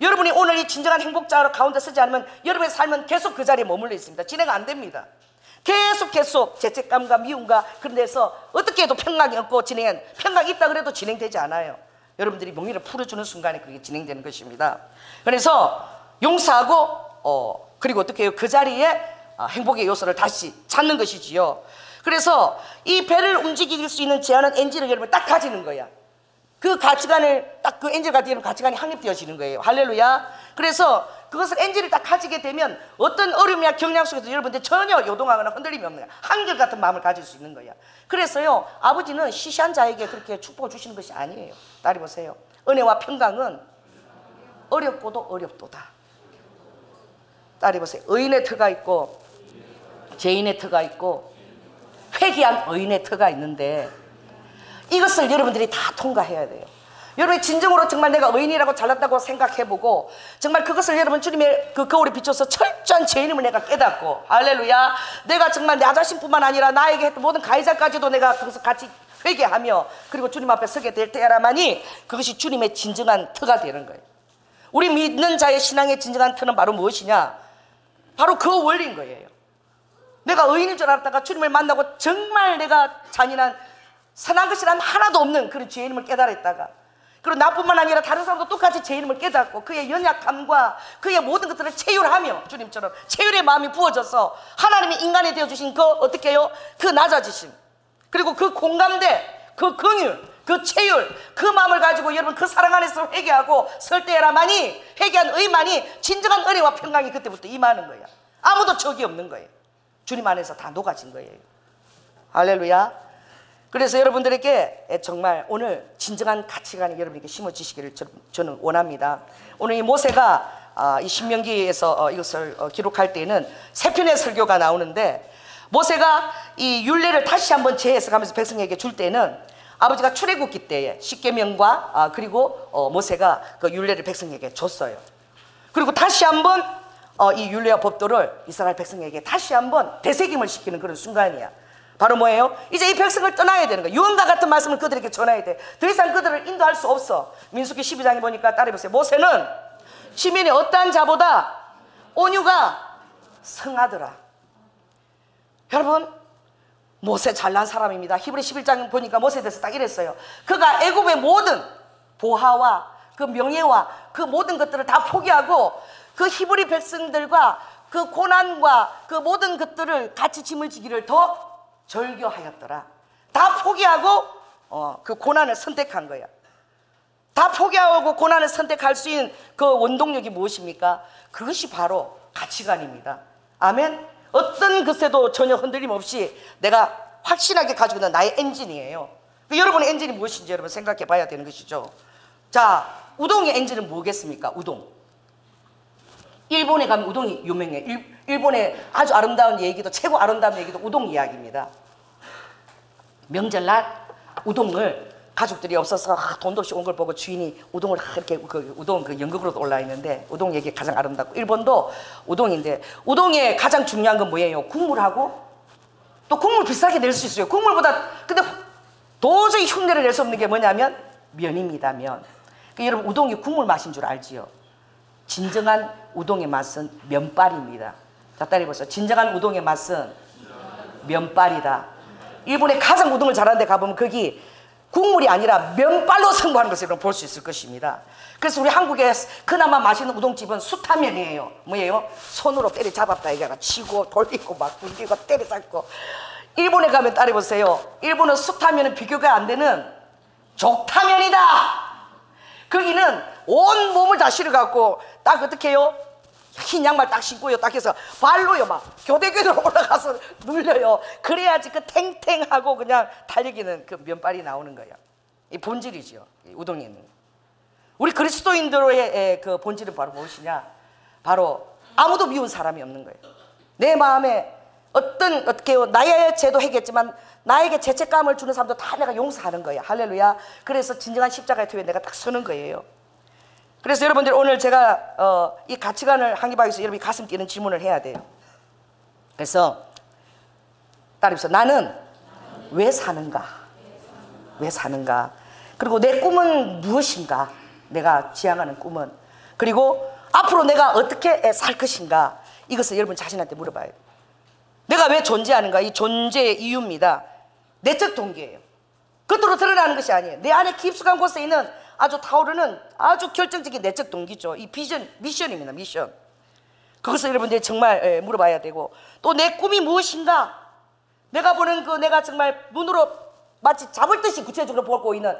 여러분이 오늘 이 진정한 행복자 가운데 서지 않으면 여러분의 삶은 계속 그 자리에 머물러 있습니다. 진행 안 됩니다. 계속 죄책감과 미움과 그런 데서 어떻게 해도 평강이 없고 평강이 있다 그래도 진행되지 않아요. 여러분들이 몽유를 풀어주는 순간에 그게 진행되는 것입니다. 그래서 용서하고 그리고 어떻게 해요? 그 자리에 행복의 요소를 다시 찾는 것이지요. 그래서 이 배를 움직일 수 있는 제한은 엔진을 여러분 딱 가지는 거야. 그 가치관을 딱 그 엔진을 가지면 가치관이 확립되어지는 거예요. 할렐루야. 그래서 그것을 엔진을 딱 가지게 되면 어떤 어려움이나 경량 속에서 여러분들 전혀 요동하거나 흔들림이 없는 거야. 한결같은 마음을 가질 수 있는 거야. 그래서요, 아버지는 시시한 자에게 그렇게 축복을 주시는 것이 아니에요. 따라 보세요. 은혜와 평강은 어렵고도 어렵도다. 따라 보세요. 의인의 터가 있고 죄인의 터가 있고 회개한 의인의 터가 있는데, 이것을 여러분들이 다 통과해야 돼요. 여러분이 진정으로 정말 내가 의인이라고 잘났다고 생각해보고, 정말 그것을 여러분 주님의 그 거울에 비춰서 철저한 죄인임을 내가 깨닫고, 할렐루야, 내가 정말 나 자신뿐만 아니라 나에게 했던 모든 가해자까지도 내가 그것을 같이 회개하며 그리고 주님 앞에 서게 될 때야라만이 그것이 주님의 진정한 터가 되는 거예요. 우리 믿는 자의 신앙의 진정한 터는 바로 무엇이냐? 바로 그 원리인 거예요. 내가 의인인 줄 알았다가 주님을 만나고 정말 내가 잔인한 선한 것이란 하나도 없는 그런 죄인임을 깨달았다가, 그리고 나뿐만 아니라 다른 사람도 똑같이 죄인임을 깨닫고 그의 연약함과 그의 모든 것들을 체휼하며 주님처럼 체휼의 마음이 부어져서 하나님이 인간이 되어주신 그 어떻게 해요? 그 낮아지심, 그리고 그 공감대, 그 긍휼, 그 체휼, 그 마음을 가지고 여러분 그 사랑 안에서 회개하고 설 때라만이, 회개한 의만이 진정한 은혜와 평강이 그때부터 임하는 거예요. 아무도 적이 없는 거예요. 주님 안에서 다 녹아진 거예요. 할렐루야. 그래서 여러분들에게 정말 오늘 진정한 가치관이 여러분에게 심어지시기를 저는 원합니다. 오늘 이 모세가 이 신명기에서 이것을 기록할 때에는 세 편의 설교가 나오는데, 모세가 이 율례를 다시 한번 재해석하면서 백성에게 줄 때는 아버지가 출애굽기 때에 십계명과 그리고 모세가 그 율례를 백성에게 줬어요. 그리고 다시 한번 이 율례와 법도를 이스라엘 백성에게 다시 한번 되새김을 시키는 그런 순간이야. 바로 뭐예요? 이제 이 백성을 떠나야 되는 거야. 유언과 같은 말씀을 그들에게 전해야 돼. 더 이상 그들을 인도할 수 없어. 민수기 12장에 보니까 따라해보세요. 모세는 시민이 어떠한 자보다 온유가 성하더라. 여러분, 모세 잘난 사람입니다. 히브리 11장 보니까 모세에 대해서 딱 이랬어요. 그가 애굽의 모든 보화와 그 명예와 그 모든 것들을 다 포기하고 그 히브리 백성들과 그 고난과 그 모든 것들을 같이 짐을 지기를 더 절교하였더라. 다 포기하고 그 고난을 선택한 거야. 다 포기하고 고난을 선택할 수 있는 그 원동력이 무엇입니까? 그것이 바로 가치관입니다. 아멘. 어떤 것에도 전혀 흔들림 없이 내가 확신하게 가지고 있는 나의 엔진이에요. 여러분의 엔진이 무엇인지 여러분 생각해 봐야 되는 것이죠. 자, 우동의 엔진은 뭐겠습니까? 우동. 일본에 가면 우동이 유명해. 일본의 아주 아름다운 얘기도, 최고 아름다운 얘기도 우동 이야기입니다. 명절날 우동을 가족들이 없어서 돈도 없이 온 걸 보고 주인이 우동을 이렇게 우동 연극으로 올라 있는데, 우동 얘기 가장 아름답고, 일본도 우동인데, 우동의 가장 중요한 건 뭐예요? 국물하고, 또 국물 비싸게 낼 수 있어요. 국물보다. 근데 도저히 흉내를 낼 수 없는 게 뭐냐면 면입니다. 면. 그러니까 여러분, 우동이 국물 맛인 줄 알지요? 진정한 우동의 맛은 면발입니다. 자, 따라해보세요. 진정한 우동의 맛은 면발이다. 일본에 가장 우동을 잘하는 데 가보면 거기 국물이 아니라 면발로 승부하는 것을 볼 수 있을 것입니다. 그래서 우리 한국에 그나마 맛있는 우동집은 수타면이에요. 뭐예요? 손으로 때려잡았다 이거라 치고 돌리고 막 굴리고 때려잡고. 일본에 가면 따라해보세요. 일본은 수타면은 비교가 안 되는 족타면이다. 거기는 온 몸을 다 실어갖고 딱 어떻게 해요? 흰 양말 딱 신고요. 딱 해서 발로요 막 교대교대로 올라가서 눌려요. 그래야지 그 탱탱하고 그냥 달리기는 그 면발이 나오는 거예요. 이 본질이죠. 이 우동에 있는. 우리 그리스도인들의 그 본질은 바로 무엇이냐? 바로 아무도 미운 사람이 없는 거예요. 내 마음에 어떻게 해요? 나의 죄도 했겠지만 나에게 죄책감을 주는 사람도 다 내가 용서하는 거예요. 할렐루야. 그래서 진정한 십자가의 뒤에 내가 딱 서는 거예요. 그래서 여러분들 오늘 제가 이 가치관을 항의하기 위해서 여러분이 가슴 뛰는 질문을 해야 돼요. 그래서 따라해보세요. 나는 왜 사는가? 왜 사는가? 그리고 내 꿈은 무엇인가? 내가 지향하는 꿈은. 그리고 앞으로 내가 어떻게 살 것인가? 이것을 여러분 자신한테 물어봐야 돼요. 내가 왜 존재하는가? 이 존재의 이유입니다. 내적 동기예요. 겉으로 드러나는 것이 아니에요. 내 안에 깊숙한 곳에 있는 아주 타오르는 아주 결정적인 내적 동기죠. 이 비전, 미션입니다. 미션. 그것을 여러분들이 정말 물어봐야 되고, 또 내 꿈이 무엇인가? 내가 보는 그 내가 정말 눈으로 마치 잡을 듯이 구체적으로 보고 있는,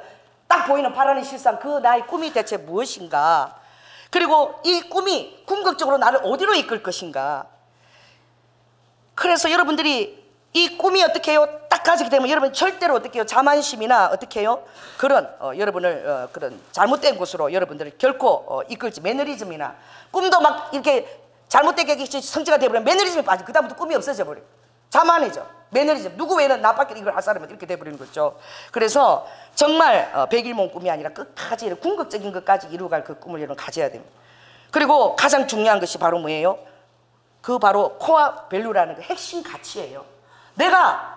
딱 보이는 바라는 실상, 그 나의 꿈이 대체 무엇인가? 그리고 이 꿈이 궁극적으로 나를 어디로 이끌 것인가? 그래서 여러분들이 이 꿈이 어떻게 해요? 딱 가지게 되면 여러분 절대로 어떻게 해요? 자만심이나 어떻게 해요? 그런 여러분을 그런 잘못된 곳으로 여러분들을 결코 이끌지. 매너리즘이나 꿈도 막 이렇게 잘못되게 성취가 되어버리면 매너리즘에 빠져. 그 다음부터 꿈이 없어져 버려요. 자만해져. 매너리즘. 누구 외에는 나밖에 이걸 할 사람은 이렇게 돼버리는 거죠. 그래서 정말 백일몽 꿈이 아니라 끝까지 궁극적인 것까지 이루어갈 그 꿈을 여러분 가져야 됩니다. 그리고 가장 중요한 것이 바로 뭐예요? 그 바로 코어 밸류라는 그 핵심 가치예요. 내가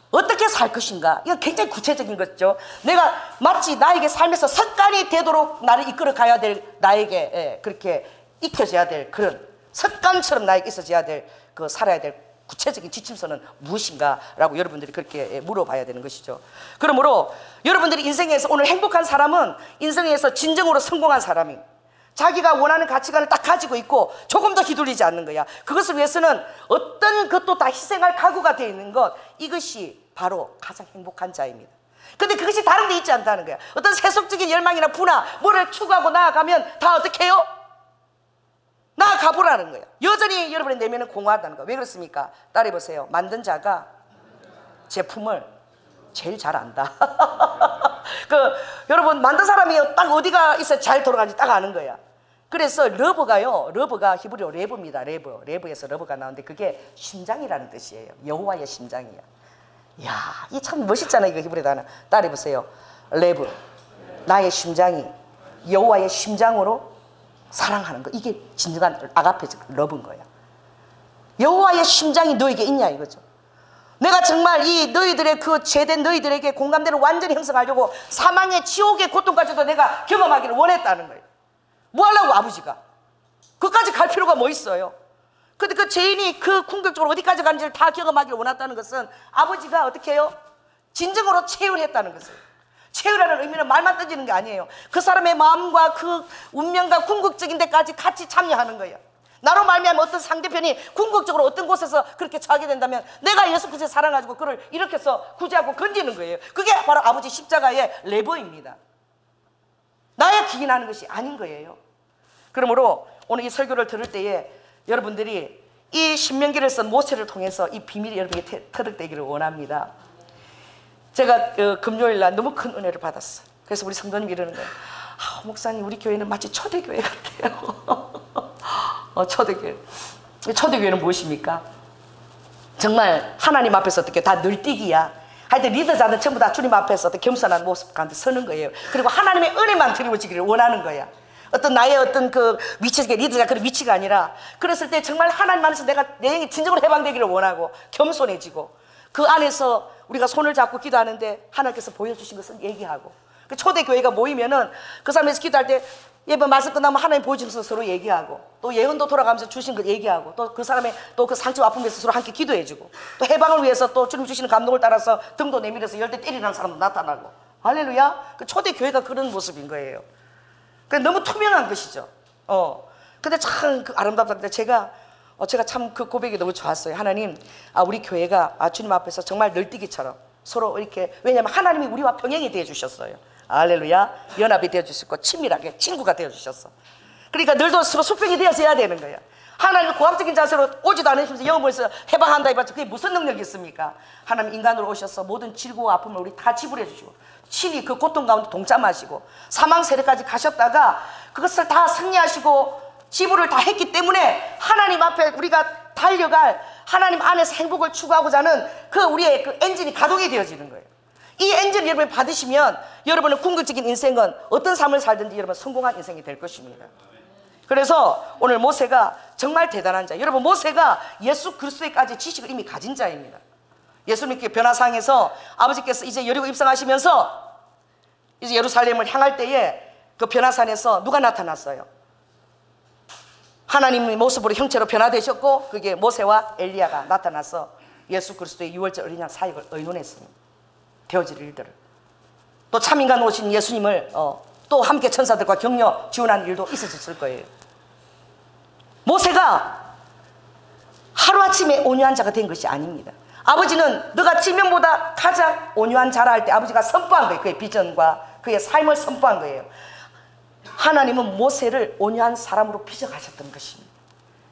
어떻게 살 것인가? 이건 굉장히 구체적인 거죠. 내가 마치 나에게 삶에서 습관이 되도록 나를 이끌어 가야 될, 나에게 그렇게 익혀져야 될 그런 습관처럼 나에게 있어져야 될, 그 살아야 될 구체적인 지침서는 무엇인가? 라고 여러분들이 그렇게 물어봐야 되는 것이죠. 그러므로 여러분들이 인생에서 오늘 행복한 사람은 인생에서 진정으로 성공한 사람이 자기가 원하는 가치관을 딱 가지고 있고 조금 더 휘둘리지 않는 거야. 그것을 위해서는 어떤 것도 다 희생할 각오가 되어 있는 것, 이것이 바로 가장 행복한 자입니다. 근데 그것이 다른 데 있지 않다는 거야. 어떤 세속적인 열망이나 분화, 뭐를 추구하고 나아가면 다 어떻게 해요? 나아가보라는 거야. 여전히 여러분의 내면은 공허하다는 거야. 왜 그렇습니까? 따라해보세요. 만든 자가 제품을 제일 잘 안다. 여러분 만든 사람이 딱 어디가 있어야 잘 돌아가는지 딱 아는 거야. 그래서 러브가요, 러브가 히브리어 레브입니다. 레브에서 러브가 나오는데 그게 심장이라는 뜻이에요. 여호와의 심장이야. 이야, 이 참 멋있잖아요. 이거 히브리 단어. 따라해보세요. 레브, 나의 심장이 여호와의 심장으로 사랑하는 거. 이게 진정한 아가페 러브인 거야. 여호와의 심장이 너에게 있냐 이거죠. 내가 정말 이 너희들의 그 죄된 너희들에게 공감대를 완전히 형성하려고 사망의 지옥의 고통까지도 내가 경험하기를 원했다는 거예요. 뭐 하려고 아버지가? 그까지 갈 필요가 뭐 있어요? 근데 그 죄인이 그 궁극적으로 어디까지 가는지를 다 경험하기를 원했다는 것은 아버지가 어떻게 해요? 진정으로 체휼했다는 것을. 체휼하는 의미는 말만 던지는 게 아니에요. 그 사람의 마음과 그 운명과 궁극적인 데까지 같이 참여하는 거예요. 나로 말미암아 어떤 상대편이 궁극적으로 어떤 곳에서 그렇게 처하게 된다면 내가 예수 그리스도를 사랑가지고 그를 일으켜서 구제하고 건지는 거예요. 그게 바로 아버지 십자가의 레버입니다. 나의 기인하는 것이 아닌 거예요. 그러므로 오늘 이 설교를 들을 때에 여러분들이 이 신명기를 쓴 모세를 통해서 이 비밀이 여러분에게 터득되기를 원합니다. 제가 금요일 날 너무 큰 은혜를 받았어요. 그래서 우리 성도님이 이러는 거예요. 목사님, 우리 교회는 마치 초대교회 같아요. 초대교회. 초대교회는 무엇입니까? 정말 하나님 앞에서 어떻게 다 늘뛰기야. 하여튼 리더자는 전부 다 주님 앞에서 어떤 겸손한 모습 가운데 서는 거예요. 그리고 하나님의 은혜만 드리워지기를 원하는 거야. 어떤 나의 어떤 그 위치가 리더자 그런 위치가 아니라, 그랬을 때 정말 하나님 안에서 내가 내 영이 진정으로 해방되기를 원하고 겸손해지고, 그 안에서 우리가 손을 잡고 기도하는데 하나님께서 보여주신 것은 얘기하고, 그 초대교회가 모이면은 그 사람에서 기도할 때 예배 말씀 끝나면 하나님 보여주신 것을 서로 얘기하고, 또 예언도 돌아가면서 주신 것 얘기하고, 또 그 사람의 또 그 상처 아픔에서 서로 함께 기도해주고, 또 해방을 위해서 또 주님 주시는 감동을 따라서 등도 내밀어서 열대 때리는 사람도 나타나고. 할렐루야. 그 초대교회가 그런 모습인 거예요. 너무 투명한 것이죠. 근데 참 그 아름답다. 제가 참 그 고백이 너무 좋았어요. 하나님, 우리 교회가 주님 앞에서 정말 널뛰기처럼 서로 이렇게, 왜냐하면 하나님이 우리와 병행이 되어 주셨어요. 할렐루야. 연합이 되어 주셨고 친밀하게 친구가 되어 주셨어. 그러니까 늘도 서로 수평이 되어져야 되는 거야. 하나님은 고압적인 자세로 오지도 않으시면서 영업에서 해방한다 해봤자 그게 무슨 능력이 있습니까? 하나님 인간으로 오셔서 모든 질고와 아픔을 우리 다 지불해 주시고, 친히 그 고통 가운데 동참하시고 사망 세례까지 가셨다가 그것을 다 승리하시고 지불을 다 했기 때문에 하나님 앞에 우리가 달려갈, 하나님 안에서 행복을 추구하고자 하는 그 우리의 그 엔진이 가동이 되어지는 거예요. 이 엔진을 여러분이 받으시면 여러분의 궁극적인 인생은 어떤 삶을 살든지 여러분 성공한 인생이 될 것입니다. 그래서 오늘 모세가 정말 대단한 자, 여러분 모세가 예수 그리스도에까지 지식을 이미 가진 자입니다. 예수님께 변화상에서 아버지께서 이제 여리고 입성하시면서 이제 예루살렘을 향할 때에 그 변화산에서 누가 나타났어요? 하나님의 모습으로 형체로 변화되셨고, 그게 모세와 엘리야가 나타나서 예수 그리스도의 유월절 어린 양 사역을 의논했습니다. 되어질 일들을, 또 참인간으로 오신 예수님을 또 함께 천사들과 격려 지원하는 일도 있었을 거예요. 모세가 하루아침에 온유한 자가 된 것이 아닙니다. 아버지는 너가 지명보다 가장 온유한 자라 할 때 아버지가 선포한 거예요. 그의 비전과 그의 삶을 선포한 거예요. 하나님은 모세를 온유한 사람으로 빚어가셨던 것입니다.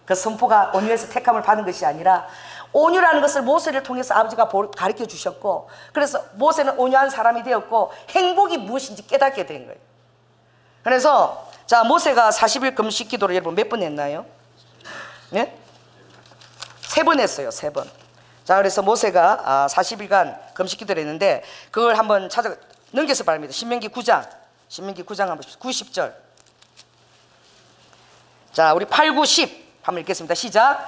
그 선포가 온유에서 택함을 받은 것이 아니라, 온유라는 것을 모세를 통해서 아버지가 가르쳐 주셨고, 그래서 모세는 온유한 사람이 되었고 행복이 무엇인지 깨닫게 된 거예요. 그래서 자, 모세가 40일 금식 기도를 여러분 몇 번 했나요? 네? 3번 했어요. 3번. 자, 그래서 모세가 40일간 금식 기도를 했는데 그걸 한번 넘겨서 바랍니다. 신명기 9장 한번 90절. 자, 우리 8, 9, 10 한번 읽겠습니다. 시작.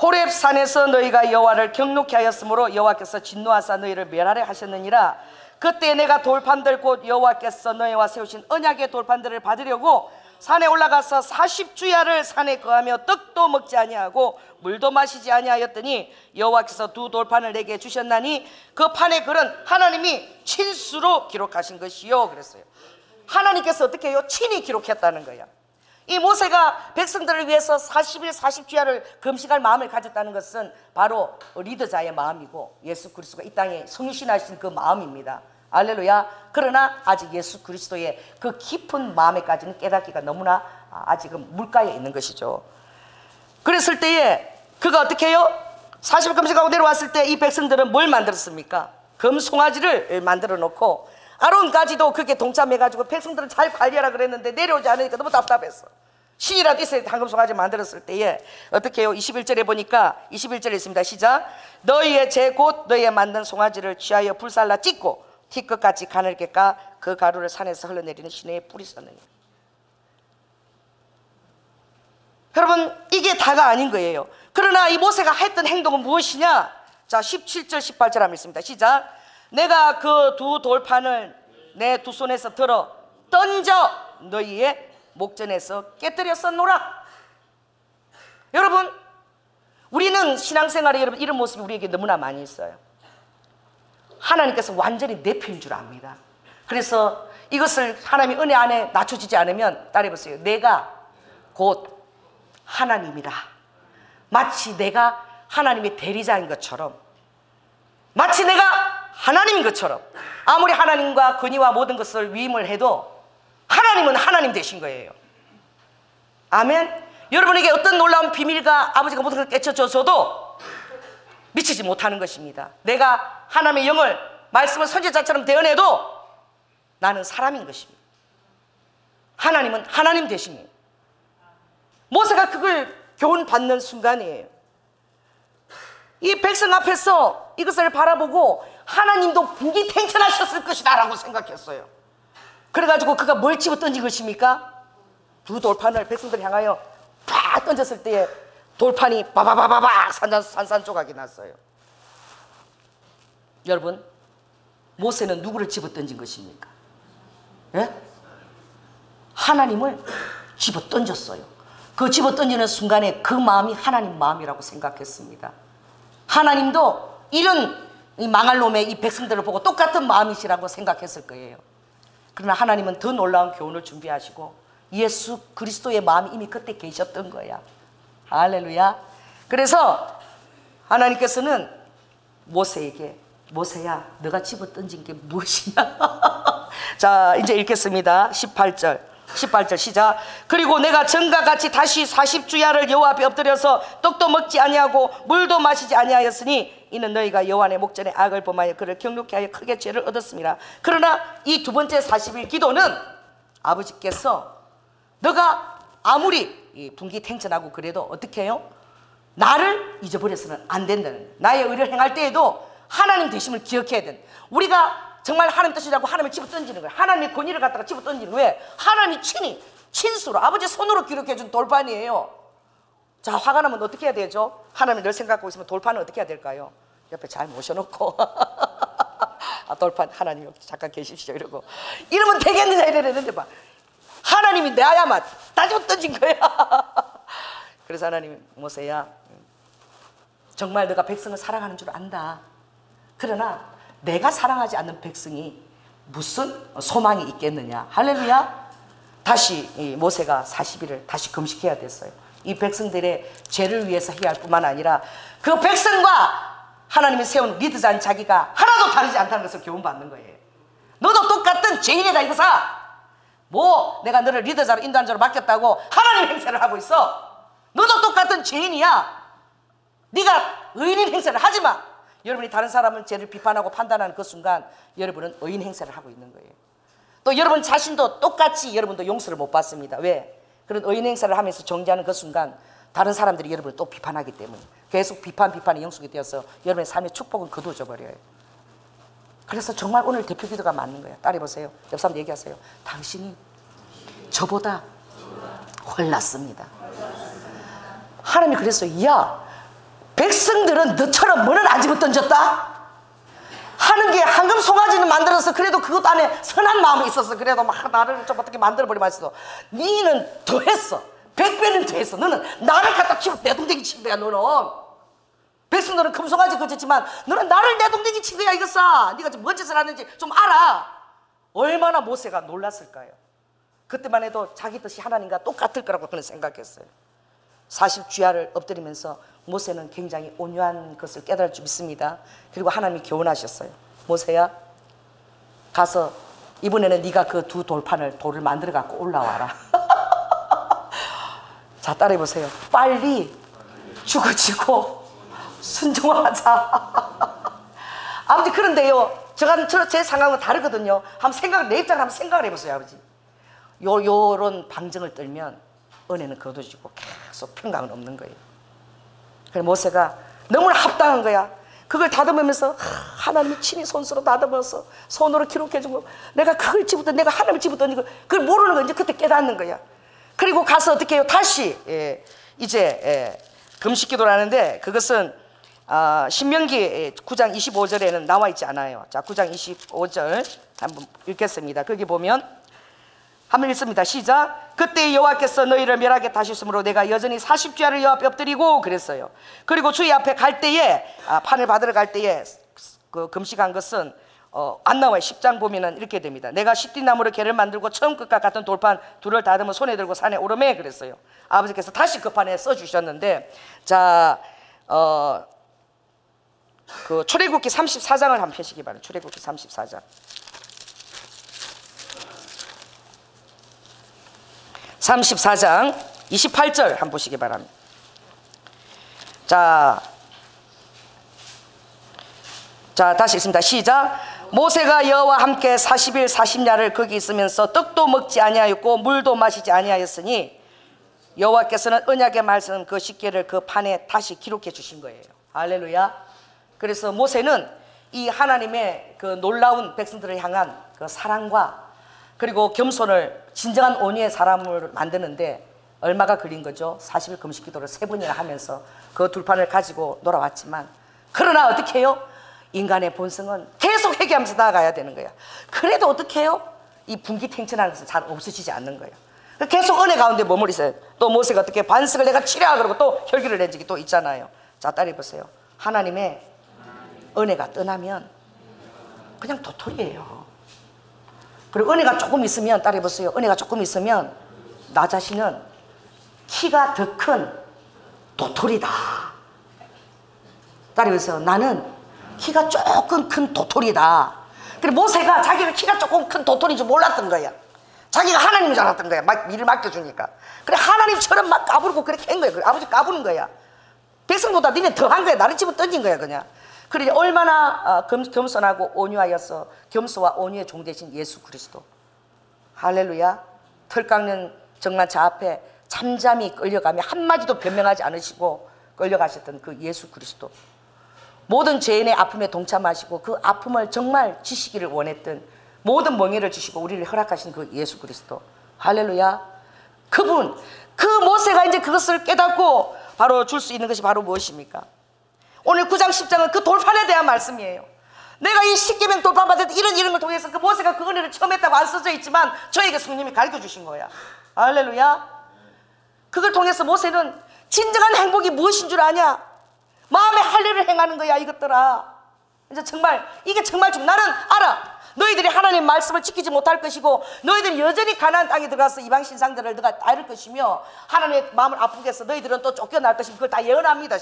호렙 산에서 너희가 여호와를 경노케 하였으므로 여호와께서 진노하사 너희를 멸하려 하셨느니라. 그때 내가 돌판들 곧 여호와께서 너희와 세우신 언약의 돌판들을 받으려고 산에 올라가서 40주야를 산에 거하며 떡도 먹지 아니하고 물도 마시지 아니하였더니 여호와께서 2 돌판을 내게 주셨나니 그 판의 글은 하나님이 친수로 기록하신 것이요. 그랬어요. 하나님께서 어떻게 해요? 친히 기록했다는 거야. 이 모세가 백성들을 위해서 40일 40주야를 금식할 마음을 가졌다는 것은 바로 리더자의 마음이고 예수 그리스도가 이 땅에 성신하신 그 마음입니다. 할렐루야. 그러나 아직 예수 그리스도의 그 깊은 마음에까지는 깨닫기가 너무나 아직은 물가에 있는 것이죠. 그랬을 때에 그가 어떻게 해요? 40일 금식하고 내려왔을 때 이 백성들은 뭘 만들었습니까? 금송아지를 만들어 놓고 아론까지도 그게 동참해가지고 백성들은 잘 관리하라 그랬는데 내려오지 않으니까 너무 답답했어. 신이라도 있어야 황금송아지 만들었을 때에 어떻게 해요? 21절에 보니까 21절에 있습니다. 시작. 너희의 제 곧 너희의 만든 송아지를 취하여 불살라 찢고 티끝같이 가늘게 까 그 가루를 산에서 흘러내리는 시내에 뿌리었느니. 여러분, 이게 다가 아닌 거예요. 그러나 이 모세가 했던 행동은 무엇이냐? 자, 17절 18절 한번 있습니다. 시작. 내가 그 2 돌판을 내 2 손에서 들어 던져 너희의 목전에서 깨뜨렸었노라. 여러분, 우리는 신앙생활에 여러분 이런 모습이 우리에게 너무나 많이 있어요. 하나님께서 완전히 내 편인 줄 압니다. 그래서 이것을 하나님의 은혜 안에 낮춰지지 않으면 따라해보세요. 내가 곧 하나님이라. 마치 내가 하나님의 대리자인 것처럼, 마치 내가 하나님인 것처럼, 아무리 하나님과 권위와 모든 것을 위임을 해도 하나님은 하나님 되신 거예요. 아멘. 여러분에게 어떤 놀라운 비밀과 아버지가 모든 걸 깨쳐줘서도 미치지 못하는 것입니다. 내가 하나님의 영을, 말씀을 선지자처럼 대언해도 나는 사람인 것입니다. 하나님은 하나님 되십니다. 모세가 그걸 교훈받는 순간이에요. 이 백성 앞에서 이것을 바라보고 하나님도 분기탱천하셨을 것이다 라고 생각했어요. 그래가지고 그가 뭘 집어 던진 것입니까? 두 돌판을 백성들 향하여 팍 던졌을 때에 돌판이 바바바바바 산산조각이 났어요. 여러분, 모세는 누구를 집어 던진 것입니까? 예? 하나님을 집어 던졌어요. 그 집어 던지는 순간에 그 마음이 하나님 마음이라고 생각했습니다. 하나님도 이런 이 망할 놈의 이 백성들을 보고 똑같은 마음이시라고 생각했을 거예요. 그러나 하나님은 더 놀라운 교훈을 준비하시고 예수 그리스도의 마음이 이미 그때 계셨던 거야. 할렐루야. 그래서 하나님께서는 모세에게, 모세야, 너가 집어 던진 게 무엇이냐? 자, 이제 읽겠습니다. 18절 시작. 그리고 내가 전과 같이 다시 40주야를 여호와 앞에 엎드려서 떡도 먹지 아니하고 물도 마시지 아니하였으니 이는 너희가 여호와 내 목전에 악을 범하여 그를 경욕케 하여 크게 죄를 얻었습니다. 그러나 이 두 번째 40일 기도는 아버지께서 너가 아무리 분기탱천하고 그래도 어떻게 해요? 나를 잊어버려서는 안 된다는, 나의 의를 행할 때에도 하나님 되심을 기억해야 된다. 우리가 정말 하나님 뜻이라고 하나님을 집어 던지는 거예요. 하나님의 권위를 갖다가 집어 던지는 거예요. 왜? 하나님이 친히 친수로 아버지 손으로 기록해준 돌판이에요. 자, 화가 나면 어떻게 해야 되죠? 하나님이 늘 생각하고 있으면 돌판은 어떻게 해야 될까요? 옆에 잘 모셔놓고 아, 돌판 하나님 잠깐 계십시오 이러고 이러면 되겠느냐 이랬는데 막 하나님이 내 아야만 다 집어 던진 거야. 그래서 하나님이 모세야, 정말 너가 백성을 사랑하는 줄 안다. 그러나 내가 사랑하지 않는 백성이 무슨 소망이 있겠느냐. 할렐루야. 다시 모세가 40일을 다시 금식해야 됐어요. 이 백성들의 죄를 위해서 해야 할 뿐만 아니라 그 백성과 하나님이 세운 리더자인 자기가 하나도 다르지 않다는 것을 교훈받는 거예요. 너도 똑같은 죄인이다 이거사. 뭐 내가 너를 리더자로 인도하는 자로 맡겼다고 하나님 행세를 하고 있어. 너도 똑같은 죄인이야. 네가 의인 행세를 하지 마. 여러분이 다른 사람은 죄를 비판하고 판단하는 그 순간 여러분은 의인 행세를 하고 있는 거예요. 또 여러분 자신도 똑같이 여러분도 용서를 못 받습니다. 왜? 그런 의인 행세를 하면서 정죄하는 그 순간 다른 사람들이 여러분을 또 비판하기 때문에 계속 비판이 영속이 되어서 여러분의 삶의 축복은 거두어져 버려요. 그래서 정말 오늘 대표 기도가 맞는 거예요. 따라해보세요. 옆 사람 얘기하세요. 당신이 저보다 홀랐습니다. 하나님이 그랬어요. 야, 백성들은 너처럼 뭐는 안 집어 던졌다? 하는 게 황금 송아지는 만들어서 그래도 그것 안에 선한 마음이 있었어. 그래도 막 나를 좀 어떻게 만들어버리면 했어. 니는 더했어. 100배는 더했어. 너는 나를 갖다 치고 내 동댕이 친 거야. 너는 백성들은 금송아지 거쳤지만 너는 나를 내 동댕이 친 거야. 이거사. 네가 뭔 짓을 하는지 좀 알아. 얼마나 모세가 놀랐을까요? 그때만 해도 자기 뜻이 하나님과 똑같을 거라고 그는 생각했어요. 40주야를 엎드리면서 모세는 굉장히 온유한 것을 깨달을 줄 믿습니다. 그리고 하나님이 교훈하셨어요. 모세야, 가서 이번에는 네가 그 두 돌을 만들어 갖고 올라와라. 자, 따라해보세요. 빨리 죽어지고 순종하자. 아버지, 그런데요, 제 상황은 다르거든요. 내 입장을 한번 생각을 해보세요. 아버지, 요런 방정을 떨면 은혜는 거둬지고 계속 평강은 없는 거예요. 그래서 모세가 너무나 합당한 거야. 그걸 다듬으면서 하나님이 친히 손수로 다듬어서 손으로 기록해주고 내가 그걸 집었던, 내가 하나님을 집었던 그걸 모르는 거 이제 그때 깨닫는 거야. 그리고 가서 어떻게 해요? 다시 이제 금식기도를 하는데 그것은 신명기 9장 25절에는 나와 있지 않아요. 자, 9장 25절 한번 읽겠습니다. 거기 보면 한번 읽습니다. 시작. 그때 여호와께서 너희를 멸하게 하셨으므로 내가 여전히 40주야를 여호와 앞에 엎드리고 그랬어요. 그리고 주의 앞에 갈 때에 판을 받으러 갈 때에 그 금식한 것은 안 나와요. 10장 보면은 이렇게 됩니다. 내가 시띠나무로 개를 만들고 처음 것과 같은 돌판 둘을 다듬어 손에 들고 산에 오르매 그랬어요. 아버지께서 다시 그 판에 써주셨는데, 자, 그 출애굽기 34장을 한번 펴시기 바랍니다. 출애굽기 34장. 34장 28절 한번 보시기 바랍니다. 자, 다시 읽습니다. 시작. 모세가 여호와 함께 40일 40야를 거기 있으면서 떡도 먹지 아니하였고 물도 마시지 아니하였으니 여호와께서는 언약의 말씀 그 십계를 그 판에 다시 기록해 주신 거예요. 할렐루야. 그래서 모세는 이 하나님의 그 놀라운 백성들을 향한 그 사랑과 그리고 겸손을 진정한 온유의 사람을 만드는데 얼마가 걸린 거죠? 40일 금식 기도를 3번이나 하면서 그 둘판을 가지고 놀아왔지만, 그러나 어떻게 해요? 인간의 본성은 계속 회개하면서 나아가야 되는 거야. 그래도 어떻게 해요? 이 분기탱천하는 것은 잘 없어지지 않는 거야. 계속 은혜 가운데 머물러 있어요. 또 모세가 어떻게 반석을 내가 치랴 그러고 또 혈기를 낸 적이 또 있잖아요. 자, 따라해 보세요. 하나님의 은혜가 떠나면 그냥 도토리예요. 그리고 은혜가 조금 있으면, 따라해 보세요. 은혜가 조금 있으면 나 자신은 키가 더 큰 도토리다. 따라해 보세요. 나는 키가 조금 큰 도토리다. 그리고 모세가 자기가 키가 조금 큰 도토리인 줄 몰랐던 거야. 자기가 하나님인 줄 알았던 거야. 일을 맡겨주니까. 그래, 하나님처럼 막 까부르고 그렇게 한 거야. 그래, 아버지 까부는 거야. 백성보다 니네 더 한 거야. 나를 집어 던진 거야, 그냥. 그래, 얼마나 겸손하고 온유하여서 겸손과 온유의 종 되신 예수 그리스도. 할렐루야. 털 깎는 정만차 앞에 잠잠히 끌려가며 한마디도 변명하지 않으시고 끌려가셨던 그 예수 그리스도. 모든 죄인의 아픔에 동참하시고 그 아픔을 정말 지시기를 원했던, 모든 멍에를 주시고 우리를 허락하신 그 예수 그리스도. 할렐루야. 그분, 그 모세가 이제 그것을 깨닫고 바로 줄 수 있는 것이 바로 무엇입니까? 오늘 9장 10장은 그 돌판에 대한 말씀이에요. 내가 이 십계명 돌판 받을 때 이런 걸 통해서 그 모세가 그 은혜를 처음 했다고 안 써져 있지만 저에게 성령님이 가르쳐 주신 거야. 할렐루야. 그걸 통해서 모세는 진정한 행복이 무엇인 줄 아냐? 마음의 할례를 행하는 거야, 이것들아. 이제 정말 이게 정말 나는 알아. 너희들이 하나님의 말씀을 지키지 못할 것이고 너희들이 여전히 가나안 땅에 들어가서 이방 신상들을 너가 따를 것이며 하나님의 마음을 아프게 해서 너희들은 또 쫓겨날 것이며 그걸 다 예언합니다.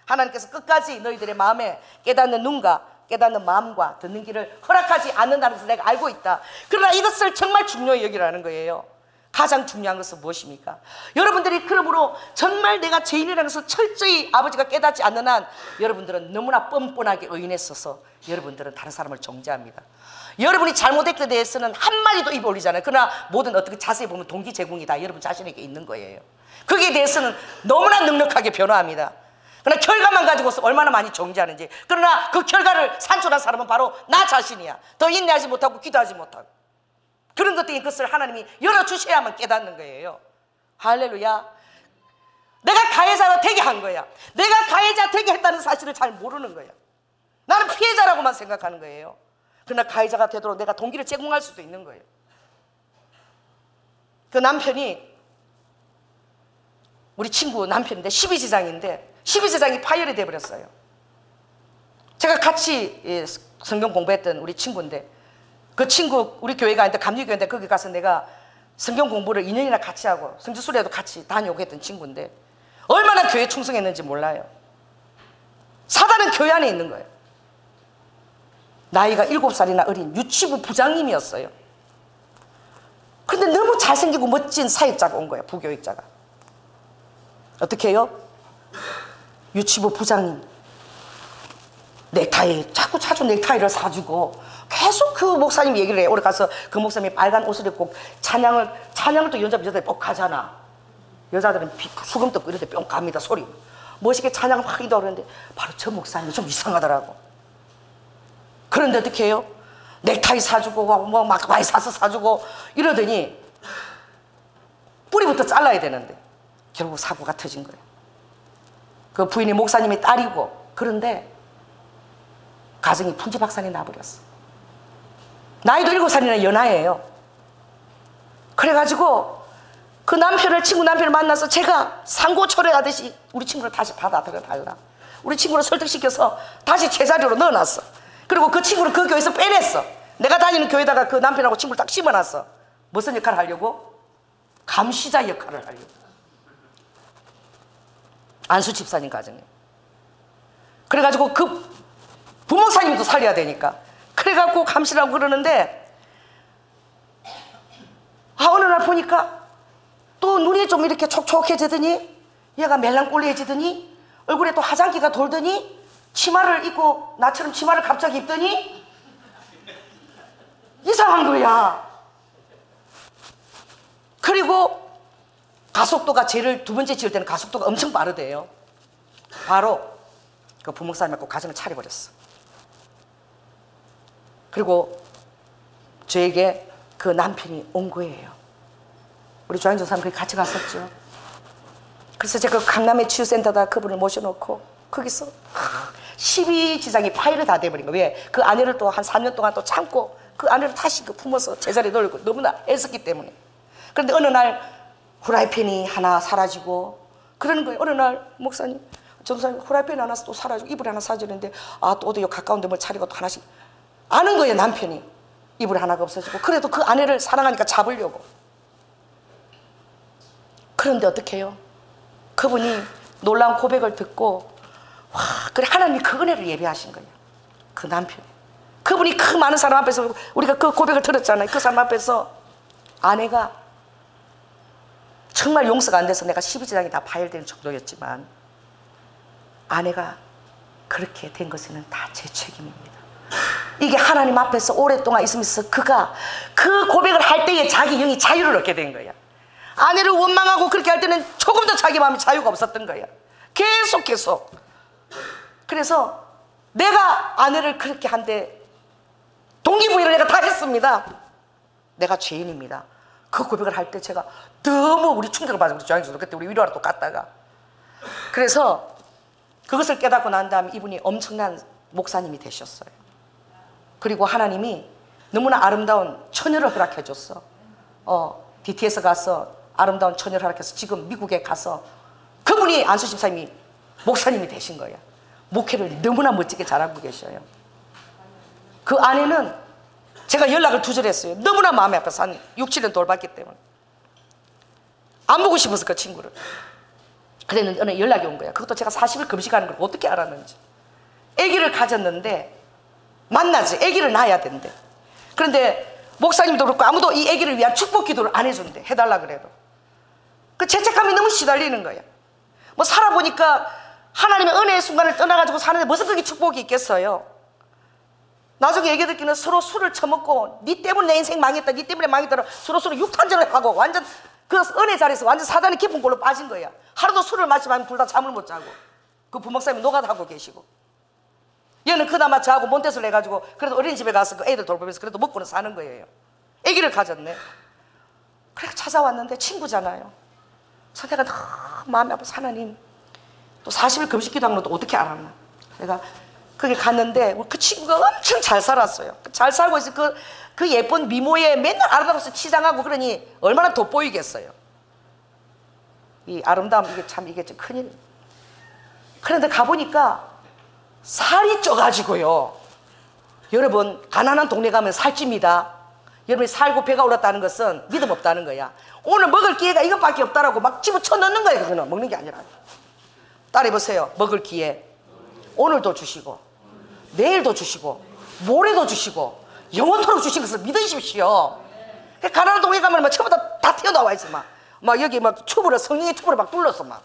하나님께서 끝까지 너희들의 마음에 깨닫는 눈과 깨닫는 마음과 듣는 길을 허락하지 않는다는 것을 내가 알고 있다. 그러나 이것을 정말 중요히 여기라는 거예요. 가장 중요한 것은 무엇입니까? 여러분들이 그러므로 정말 내가 죄인이라는 것을 철저히 아버지가 깨닫지 않는 한 여러분들은 너무나 뻔뻔하게 의인했어서 여러분들은 다른 사람을 정죄합니다. 여러분이 잘못했기에 대해서는 한마디도 입 올리잖아요. 그러나 모든 어떻게 자세히 보면 동기 제공이 다 여러분 자신에게 있는 거예요. 거기에 대해서는 너무나 넉넉하게 변화합니다. 그러나 결과만 가지고서 얼마나 많이 정죄하는지. 그러나 그 결과를 산출한 사람은 바로 나 자신이야. 더 인내하지 못하고 기도하지 못하고. 그런 것들이 그것을 하나님이 열어주셔야만 깨닫는 거예요. 할렐루야. 내가 가해자가 되게 한 거야. 내가 가해자 되게 했다는 사실을 잘 모르는 거야. 나는 피해자라고만 생각하는 거예요. 그러나 가해자가 되도록 내가 동기를 제공할 수도 있는 거예요. 그 남편이 우리 친구 남편인데 12제장인데 12제장이 파열이 돼버렸어요. 제가 같이 성경 공부했던 우리 친구인데 그 친구 우리 교회가 아닌데 감리교회인데 거기 가서 내가 성경 공부를 2년이나 같이 하고 성지순례도 같이 다녀오고 했던 친구인데 얼마나 교회 충성했는지 몰라요. 사단은 교회 안에 있는 거예요. 나이가 7살이나 어린 유치부 부장님이었어요. 근데 너무 잘생기고 멋진 사역자가 온 거예요. 부교육자가. 어떻게 해요? 유치부 부장님 넥타이 자주 넥타이를 사주고 계속 그 목사님 얘기를 해요. 오래 가서 그 목사님이 빨간 옷을 입고 찬양을 또 여자들이 꼭 가잖아. 여자들은 수금 뜯고 이럴 때 뿅 갑니다. 소리 멋있게 찬양을 확 이도 그러는데 바로 저 목사님이 좀 이상하더라고. 그런데 어떻게 해요? 넥타이 사주고 뭐 막 많이 사서 사주고 이러더니 뿌리부터 잘라야 되는데 결국 사고가 터진 거예요. 그 부인이 목사님의 딸이고 그런데 가정이 풍지박산이 나버렸어. 나이도 7살이나 연하예요. 그래가지고 그 남편을, 친구 남편을 만나서 제가 상고초려하듯이 우리 친구를 다시 받아들여달라. 우리 친구를 설득시켜서 다시 제자리로 넣어놨어. 그리고 그 친구를 그 교회에서 빼냈어. 내가 다니는 교회에다가 그 남편하고 친구를 딱 심어놨어. 무슨 역할을 하려고? 감시자 역할을 하려고. 안수 집사님 가정에. 그래가지고 그 부목사님도 살려야 되니까. 그래갖고 감시라고 그러는데, 어느 날 보니까 또 눈이 좀 이렇게 촉촉해지더니, 얘가 멜랑꼴리해지더니, 얼굴에 또 화장기가 돌더니, 치마를 입고 나처럼 치마를 갑자기 입더니 이상한 거야. 그리고 가속도가 죄를 두 번째 지을 때는 가속도가 엄청 빠르대요. 바로 그 부목사님하고 가정을 차려버렸어. 그리고 저에게 그 남편이 온 거예요. 우리 조양조 사람 거기 같이 갔었죠. 그래서 제가 강남의 치유센터다 그분을 모셔놓고 거기서 12지장이 파일을 다 돼버린 거예요. 왜? 그 아내를 또 한 3년 동안 또 참고 그 아내를 다시 그 품어서 제자리에 넣고 너무나 애썼기 때문에. 그런데 어느 날 후라이팬이 하나 사라지고 그러는 거예요. 어느 날 목사님, 전도사님 후라이팬 하나 또 사라지고 이불 하나 사라지는데 또 어디 가까운 데 뭘 차리고 또 하나씩 아는 거예요. 남편이 이불 하나가 없어지고. 그래도 그 아내를 사랑하니까 잡으려고. 그런데 어떻게 해요? 그분이 놀라운 고백을 듣고 와, 그래 하나님이 그 은혜를 예배하신 거예요. 그 남편이. 그분이 그 많은 사람 앞에서 우리가 그 고백을 들었잖아요. 그 사람 앞에서 아내가 정말 용서가 안 돼서 내가 12지장이 다 파열되는 정도였지만 아내가 그렇게 된 것은 다 제 책임입니다. 이게 하나님 앞에서 오랫동안 있으면서 그가 그 고백을 할 때에 자기 영이 자유를 얻게 된 거야. 아내를 원망하고 그렇게 할 때는 조금 더 자기 마음에 자유가 없었던 거야. 계속. 그래서 내가 아내를 그렇게 한데 동기부여를 내가 다 했습니다. 내가 죄인입니다. 그 고백을 할 때 제가 너무 우리 충격을 받아서 조양수도 그때 우리 위로하러 또 갔다가 그래서 그것을 깨닫고 난 다음에 이분이 엄청난 목사님이 되셨어요. 그리고 하나님이 너무나 아름다운 처녀를 허락해 줬어. DT에서 가서 아름다운 처녀를 허락해서 지금 미국에 가서 그분이 안수 집사님이 목사님이 되신 거예요. 목회를 너무나 멋지게 잘하고 계셔요. 그 아내는 제가 연락을 두절했어요. 너무나 마음이 아파서 한 6, 7년 돌봤기 때문에 안 보고 싶어서 그 친구를. 그랬는데 어느 연락이 온 거야. 그것도 제가 40일 금식하는 걸 어떻게 알았는지. 아기를 가졌는데 만나지. 아기를 낳아야 된대. 그런데 목사님도 그렇고 아무도 이 아기를 위한 축복 기도를 안 해준대. 해달라 그래도. 그 죄책감이 너무 시달리는 거야. 뭐 살아보니까 하나님의 은혜의 순간을 떠나가지고 사는데 무슨 그게 축복이 있겠어요. 나중에 얘기 듣기는 서로 술을 처먹고 니 때문에 내 인생 망했다, 니 때문에 망했다 서로 육탄전을 하고 완전 그 은혜 자리에서 완전 사단의 깊은 골로 빠진 거야. 하루도 술을 마시면 둘 다 잠을 못 자고 그 부목사님이 노가다하고 계시고 얘는 그나마 저하고 몬테솔 해가지고 그래도 어린이집에 가서 그 애들 돌보면서 그래도 먹고는 사는 거예요. 아기를 가졌네. 그래 찾아왔는데 친구잖아요. 그래서 내가 너무 마음이 아파서 하나님 또 40일 금식기도 한 것도 어떻게 알았나. 내가 거기 갔는데 그 친구가 엄청 잘 살았어요. 잘 살고 있어. 그 예쁜 미모에 맨날 아름다워서 치장하고 그러니 얼마나 돋보이겠어요. 이 아름다움 이게 좀 큰일. 그런데 가보니까 살이 쪄가지고요. 여러분 가난한 동네 가면 살찝니다. 여러분이 살고 배가 올랐다는 것은 믿음 없다는 거야. 오늘 먹을 기회가 이것밖에 없다라고 막 집어쳐 넣는 거예요. 그거는 먹는 게 아니라. 따라해보세요. 먹을 기회 오늘도 주시고 내일도 주시고 모레도 주시고 영원토록 주신 것을 믿으십시오. 가난한 동네 가면 막 처음부터 다 튀어나와 있어. 막 여기 막 튜브로 성령의 튜브로 막 둘러서 막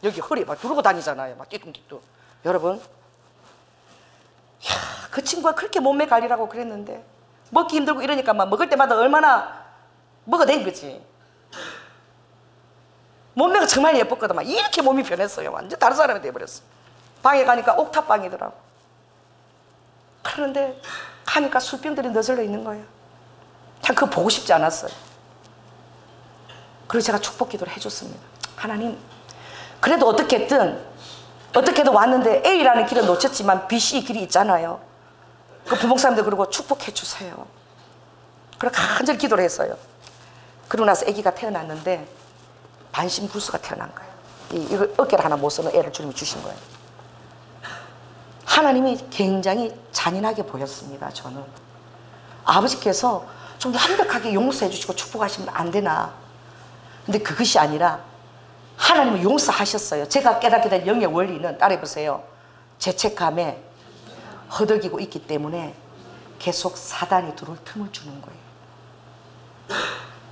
여기 허리 막 두르고 다니잖아요. 막 띠뚱띠뚱. 여러분 그 친구가 그렇게 몸매 관리라고 그랬는데 먹기 힘들고 이러니까 막 먹을 때마다 얼마나 먹어댄 거지. 몸매가 정말 예뻤거든. 막 이렇게 몸이 변했어요. 완전 다른 사람이 돼버렸어. 방에 가니까 옥탑방이더라고. 그런데 가니까 술병들이 너절로 있는 거예요. 참 그거 보고 싶지 않았어요. 그래서 제가 축복 기도를 해줬습니다. 하나님 그래도 어떻게든 왔는데 A라는 길을 놓쳤지만 B, C 길이 있잖아요. 그 부목사님들 그러고 축복해 주세요. 그렇게 간절히 기도를 했어요. 그러고 나서 아기가 태어났는데 반신불수가 태어난 거예요. 이거 어깨를 하나 못 쓰는 애를 주님이 주신 거예요. 하나님이 굉장히 잔인하게 보였습니다. 저는 아버지께서 좀 완벽하게 용서해 주시고 축복하시면 안 되나. 근데 그것이 아니라 하나님은 용서하셨어요. 제가 깨닫게 된 영의 원리는 따라해보세요. 죄책감에 허덕이고 있기 때문에 계속 사단이 들어올 틈을 주는 거예요.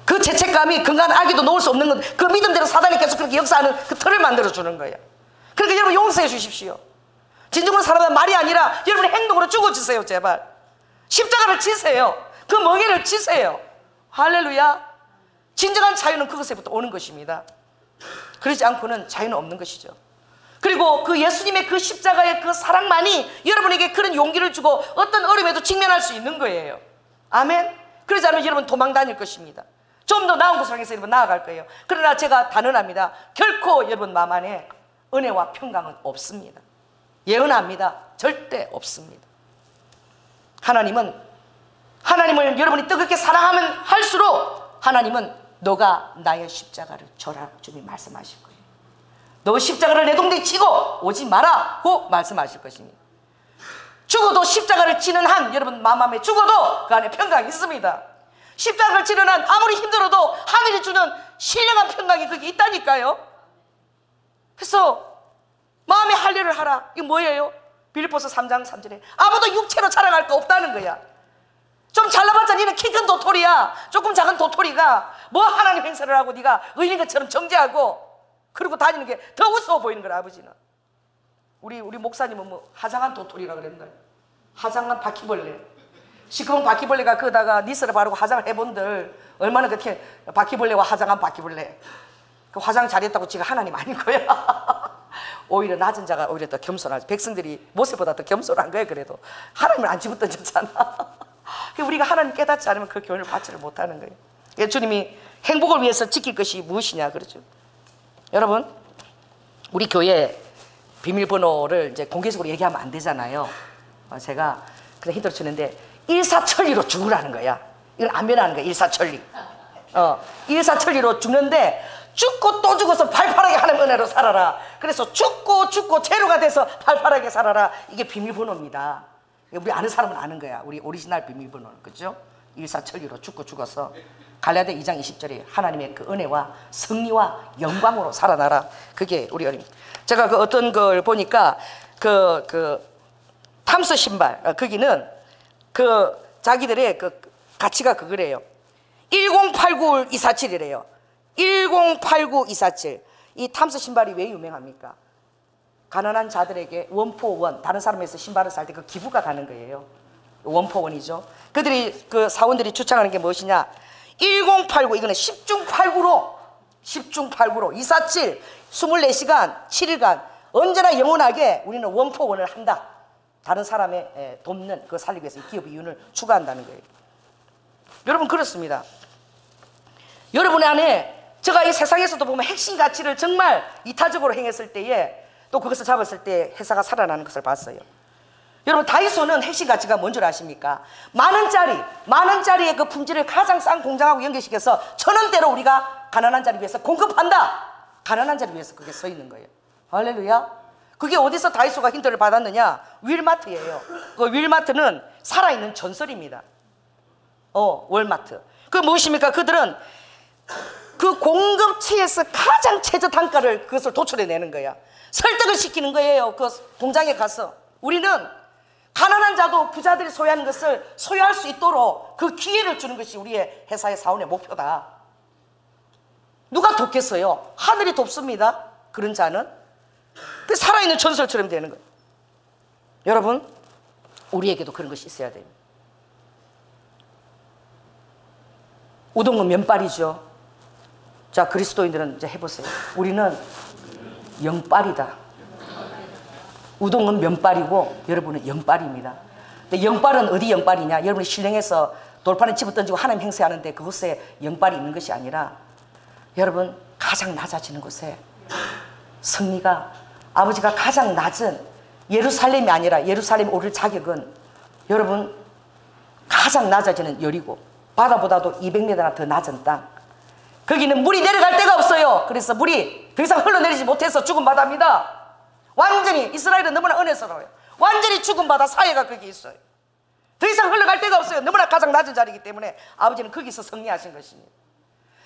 그 죄책감이 건강한 아기도 놓을 수 없는 건 그 믿음대로 사단이 계속 그렇게 역사하는 그 틀을 만들어 주는 거예요. 그러니까 여러분 용서해 주십시오. 진정으로 살아가는 말이 아니라 여러분의 행동으로 죽어주세요. 제발 십자가를 지세요. 그 멍에를 지세요. 할렐루야. 진정한 자유는 그것에부터 오는 것입니다. 그러지 않고는 자유는 없는 것이죠. 그리고 그 예수님의 그 십자가의 그 사랑만이 여러분에게 그런 용기를 주고 어떤 어려움에도 직면할 수 있는 거예요. 아멘. 그러지 않으면 여러분 도망 다닐 것입니다. 좀 더 나은 곳을 향해서 여러분 나아갈 거예요. 그러나 제가 단언합니다. 결코 여러분 마음 안에 은혜와 평강은 없습니다. 예언합니다. 절대 없습니다. 하나님을 여러분이 뜨겁게 사랑하면 할수록 하나님은 너가 나의 십자가를 져라 주님이 말씀하실 거예요. 너 십자가를 내 동대에 치고 오지 마라고 말씀하실 것입니다. 죽어도 십자가를 지는 한 여러분 마음에 죽어도 그 안에 평강이 있습니다. 십자가를 지는 한 아무리 힘들어도 하늘이 주는 신령한 평강이 거기 있다니까요. 그래서 마음에 할 일을 하라. 이게 뭐예요? 빌립보서 3장 3절에 아무도 육체로 자랑할 거 없다는 거야. 좀 잘나봤자 니는 키 큰 도토리야. 조금 작은 도토리가 뭐 하나님 행사를 하고 네가 의인인 것처럼 정죄하고 그러고 다니는 게 더 우스워 보이는 거야. 아버지는 우리 목사님은 뭐 화장한 도토리라고 그랬나요? 화장한 바퀴벌레. 시커먼 바퀴벌레가 거기다가 니스를 바르고 화장을 해본들 얼마나 그렇게 바퀴벌레와 화장한 바퀴벌레. 그 화장 잘했다고 지가 하나님 아닌 거야. 오히려 낮은 자가 오히려 더 겸손하지. 백성들이 모세보다 더 겸손한 거예요. 그래도 하나님을 안 집어던졌잖아. 우리가 하나님 깨닫지 않으면 그 교훈을 받지를 못하는 거예요. 주님이 행복을 위해서 지킬 것이 무엇이냐 그러죠. 여러분 우리 교회 비밀번호를 이제 공개적으로 얘기하면 안 되잖아요. 제가 그냥 힌트를 주는데 일사천리로 죽으라는 거야. 이건 안 변하는 거야. 일사천리. 일사천리로 죽는데 죽고 또 죽어서 팔팔하게 하나님 은혜로 살아라. 그래서 죽고 죄로가 돼서 팔팔하게 살아라. 이게 비밀번호입니다. 우리 아는 사람은 아는 거야. 우리 오리지널 비밀번호는. 그죠? 일사천리로 죽고 죽어서 갈라디아 2장 20절에 하나님의 그 은혜와 승리와 영광으로 살아나라. 그게 우리 어립니다. 제가 그 어떤 걸 보니까 그 탐스 신발 거기는 그 자기들의 그 가치가 그거래요. 1089247이래요. 1089247. 이 탐스 신발이 왜 유명합니까? 가난한 자들에게 원포원, 다른 사람에서 신발을 살 때 그 기부가 가는 거예요. 원포원이죠. 그들이 그 사원들이 추천하는 게 무엇이냐? 1089 이거는 10중 8구로 247 24시간 7일간 언제나 영원하게 우리는 원포원을 한다. 다른 사람의 돕는 그 살리기 위해서 기업 이윤을 추구한다는 거예요. 여러분 그렇습니다. 여러분 안에 제가 이 세상에서도 보면 핵심 가치를 정말 이타적으로 행했을 때에 또 그것을 잡았을 때 회사가 살아나는 것을 봤어요. 여러분 다이소는 핵심 가치가 뭔 줄 아십니까? 만 원짜리의 그 품질을 가장 싼 공장하고 연결시켜서 1,000원대로 우리가 가난한 자를 위해서 공급한다. 가난한 자를 위해서 그게 서 있는 거예요. 할렐루야. 그게 어디서 다이소가 힌트를 받았느냐? 윌마트예요. 그 윌마트는 살아있는 전설입니다. 월마트. 그 무엇입니까? 그들은 그 공급체에서 가장 최저 단가를 그것을 도출해내는 거야. 설득을 시키는 거예요. 그 공장에 가서. 우리는 가난한 자도 부자들이 소유하는 것을 소유할 수 있도록 그 기회를 주는 것이 우리의 회사의 사원의 목표다. 누가 돕겠어요? 하늘이 돕습니다. 그런 자는. 그 살아있는 전설처럼 되는 거예요. 여러분 우리에게도 그런 것이 있어야 됩니다. 우동은 면발이죠. 자 그리스도인들은 이제 해보세요. 우리는 영발이다. 우동은 면발이고 여러분은 영발입니다. 근데 영발은 어디 영발이냐? 여러분이 신령해서 돌판에 집어던지고 하나님 행세하는데 그곳에 영발이 있는 것이 아니라 여러분 가장 낮아지는 곳에 승리가 아버지가 가장 낮은 예루살렘이 아니라 예루살렘에 오를 자격은 여러분 가장 낮아지는 여리고 바다보다도 200m나 더 낮은 땅 거기는 물이 내려갈 데가 없어요. 그래서 물이 더 이상 흘러내리지 못해서 죽은 바다입니다. 완전히 이스라엘은 너무나 은혜스러워요. 완전히 죽은 바다 사이가 거기 있어요. 더 이상 흘러갈 데가 없어요. 너무나 가장 낮은 자리이기 때문에 아버지는 거기서 승리하신 것입니다.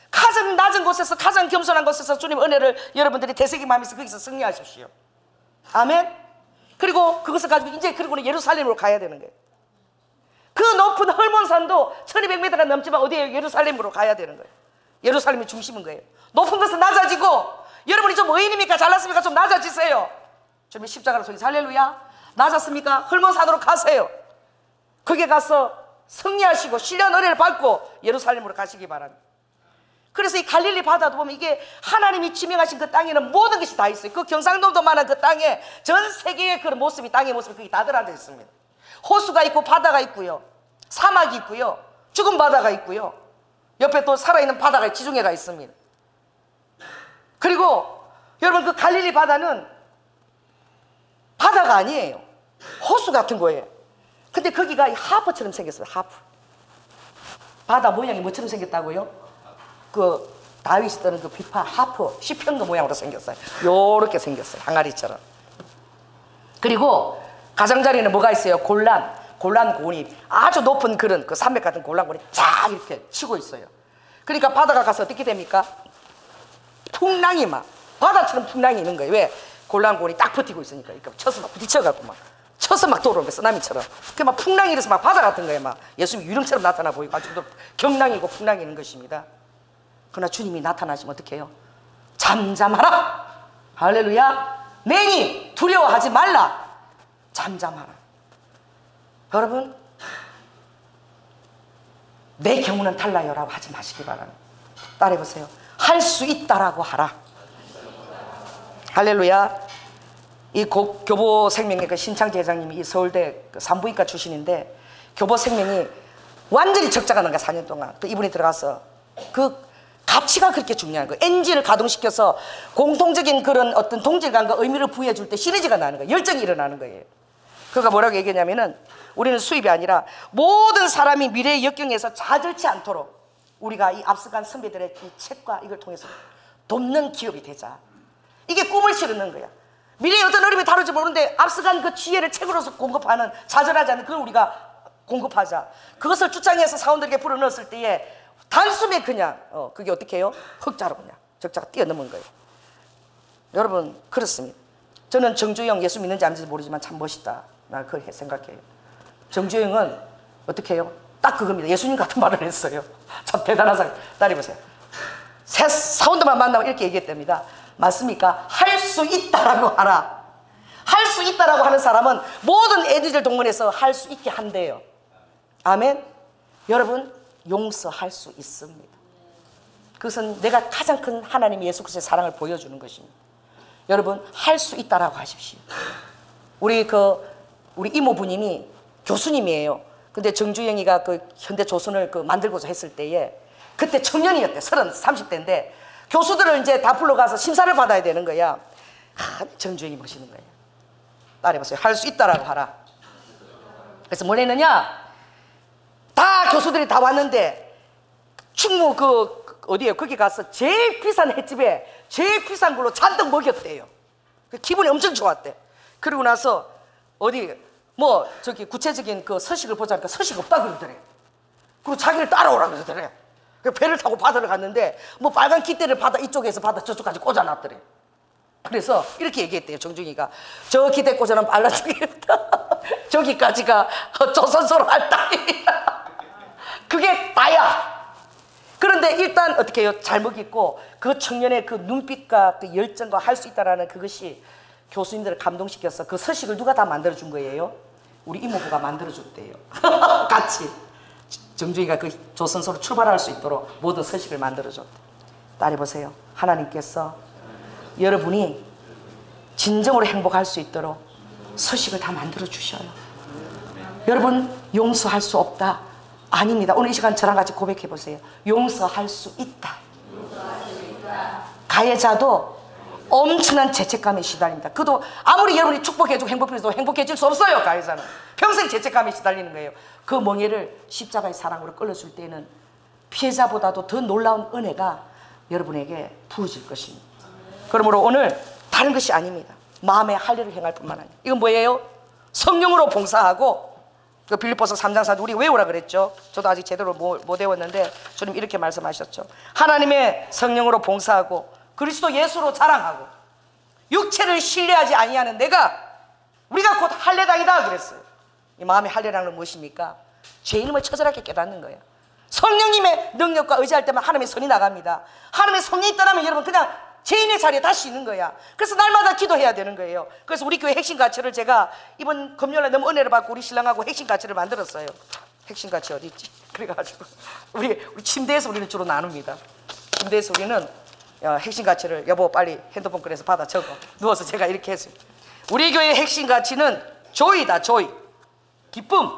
가장 낮은 곳에서, 가장 겸손한 곳에서 주님 은혜를 여러분들이 되새김하면서 거기서 승리하십시오. 아멘. 그리고 그것을 가지고 이제 그리고는 예루살렘으로 가야 되는 거예요. 그 높은 헐몬산도 1200m가 넘지만 어디에 예루살렘으로 가야 되는 거예요. 예루살렘이 중심인 거예요. 높은 것은 낮아지고, 여러분이 좀 의인입니까? 잘났습니까? 좀 낮아지세요. 주님의 십자가로 소리 할렐루야. 낮았습니까? 헐몬산으로 가세요. 거기에 가서 승리하시고 신령 은혜를 받고 예루살렘으로 가시기 바랍니다. 그래서 이 갈릴리 바다도 보면 이게 하나님이 지명하신 그 땅에는 모든 것이 다 있어요. 그 경상도도만한 그 땅에 전 세계의 그런 모습이, 땅의 모습이 거기 다 들어앉아 있습니다. 호수가 있고 바다가 있고요, 사막이 있고요, 죽은 바다가 있고요, 옆에 또 살아있는 바다가, 지중해가 있습니다. 그리고 여러분, 그 갈릴리 바다는 바다가 아니에요. 호수 같은 거예요. 근데 거기가 하프처럼 생겼어요. 하프. 바다 모양이 뭐처럼 생겼다고요? 그 다윗이 뜨는 그 비파, 하프, 시편거 모양으로 생겼어요. 요렇게 생겼어요. 항아리처럼. 그리고 가장자리에는 뭐가 있어요? 골란고원이 아주 높은 그런 그 산맥 같은 골란고원이 쫙 이렇게 치고 있어요. 그러니까 바다가 가서 어떻게 됩니까? 풍랑이 막 바다처럼 풍랑이 있는 거예요. 왜? 골란고원이 딱 버티고 있으니까. 그러니까 쳐서 막 부딪혀갖고 막 쳐서 막 돌아오는 거예요. 쓰나미처럼. 그 막 풍랑이 일어서 막 바다 같은 거예요. 막 예수님이 유령처럼 나타나 보이고 아주 경랑이고 풍랑이 있는 것입니다. 그러나 주님이 나타나시면 어떻게 해요? 잠잠하라. 할렐루야. 내니 두려워하지 말라. 잠잠하라. 여러분, 내 경우는 달라요라고 하지 마시기 바랍니다. 따라해보세요. 할 수 있다라고 하라. 할렐루야. 이 교보생명의 그 신창재 회장님이 이 서울대 그 산부인과 출신인데, 교보생명이 완전히 적자가 난 거야. 4년 동안. 그 이분이 들어가서 그 가치가 그렇게 중요한 거예요. 엔진을 가동시켜서 공통적인 그런 어떤 동질감과 의미를 부여해 줄 때 시너지가 나는 거예요. 열정이 일어나는 거예요. 그가 뭐라고 얘기했냐면은, 우리는 수입이 아니라 모든 사람이 미래의 역경에서 좌절치 않도록 우리가 이 앞서간 선배들의 이 책과 이걸 통해서 돕는 기업이 되자. 이게 꿈을 실는 거야. 미래의 어떤 어려움이 다룰지 모르는데 앞서간 그 지혜를 책으로서 공급하는, 좌절하지 않는 그걸 우리가 공급하자. 그것을 주장해서 사원들에게 불어넣었을 때에 단숨에 그냥 그게 어떻게 해요? 흑자로 그냥 적자가 뛰어넘은 거예요. 여러분, 그렇습니다. 저는 정주영, 예수 믿는지 안 믿는지 모르지만 참 멋있다, 나 그렇게 생각해요. 정주영은 어떻게 해요? 딱 그겁니다. 예수님 같은 말을 했어요. 참 대단한 사람. 따라해보세요. 새 사원들만 만나면 이렇게 얘기했답니다. 맞습니까? 할 수 있다라고 하라. 할 수 있다라고 하는 사람은 모든 애들을 동원해서 할 수 있게 한대요. 아멘. 여러분, 용서할 수 있습니다. 그것은 내가 가장 큰 하나님 예수 그리스도의 사랑을 보여주는 것입니다. 여러분, 할 수 있다라고 하십시오. 우리 이모부님이 교수님이에요. 근데 정주영이가 그 현대 조선을 만들고자 했을 때에 그때 청년이었대. 30대인데 교수들을 이제 다 불러가서 심사를 받아야 되는 거야. 정주영이 멋있는 거예요. 따라해보세요. 할 수 있다라고 하라. 그래서 뭘 했느냐? 다 교수들이 다 왔는데 충무 어디에 거기 가서 제일 비싼 횟집에 제일 비싼 걸로 잔뜩 먹였대요. 기분이 엄청 좋았대. 그리고 나서 구체적인 그 서식을 보자니까 서식 없다 그러더래. 그리고 자기를 따라오라 그러더래. 배를 타고 바다를 갔는데 빨간 깃대를 바다 이쪽에서 바다 저쪽까지 꽂아놨더래. 그래서 이렇게 얘기했대요. 정중이가 저 깃대 꽂아놓은 빨라 죽겠다. 저기까지가 조선소로 할 땅이야. 그게 다야. 그런데 일단 어떻게 해요? 잘 먹였고 그 청년의 그 눈빛과 그 열정과 할 수 있다라는 그것이 교수님들을 감동시켜서 그 서식을 누가 다 만들어준 거예요? 우리 이모부가 만들어줬대요. 같이 정중이가 그 조선소로 출발할 수 있도록 모든 서식을 만들어줬대. 따라해보세요. 하나님께서 여러분이 진정으로 행복할 수 있도록 서식을 다 만들어주셔요. 여러분, 용서할 수 없다? 아닙니다. 오늘 이 시간 저랑 같이 고백해보세요. 용서할 수 있다. 가해자도 엄청난 죄책감에 시달립니다. 그도 아무리 여러분이 축복해주고 행복해도 행복해질 수 없어요. 가해자는 평생 죄책감에 시달리는 거예요. 그 멍에를 십자가의 사랑으로 끌어줄 때는 피해자보다도 더 놀라운 은혜가 여러분에게 부어질 것입니다. 그러므로 오늘 다른 것이 아닙니다. 마음의 할례를 행할 뿐만 아니라 이건 뭐예요? 성령으로 봉사하고, 그 빌립보서 3장 4절 우리 외우라 그랬죠. 저도 아직 제대로 못 외웠는데 주님 이렇게 말씀하셨죠. 하나님의 성령으로 봉사하고 그리스도 예수로 자랑하고 육체를 신뢰하지 아니하는 우리가 곧 할례당이다 그랬어요. 이 마음의 할례라는 무엇입니까? 죄 이름을 처절하게 깨닫는 거예요. 성령님의 능력과 의지할 때만 하나님의 손이 나갑니다. 하나님의 성령이 떠나면 여러분 그냥 죄인의 자리에 다시 있는 거야. 그래서 날마다 기도해야 되는 거예요. 그래서 우리 교회 핵심가치를 제가 이번 금요일에 너무 은혜를 받고 우리 신랑하고 핵심가치를 만들었어요. 핵심가치 어디 있지? 그래가지고 우리 침대에서 우리는 주로 나눕니다. 침대에서 우리는 핵심가치를 여보 빨리 핸드폰 꺼내서 받아 적어. 누워서 제가 이렇게 했어요. 우리 교회의 핵심가치는 조이다. 조이, 기쁨.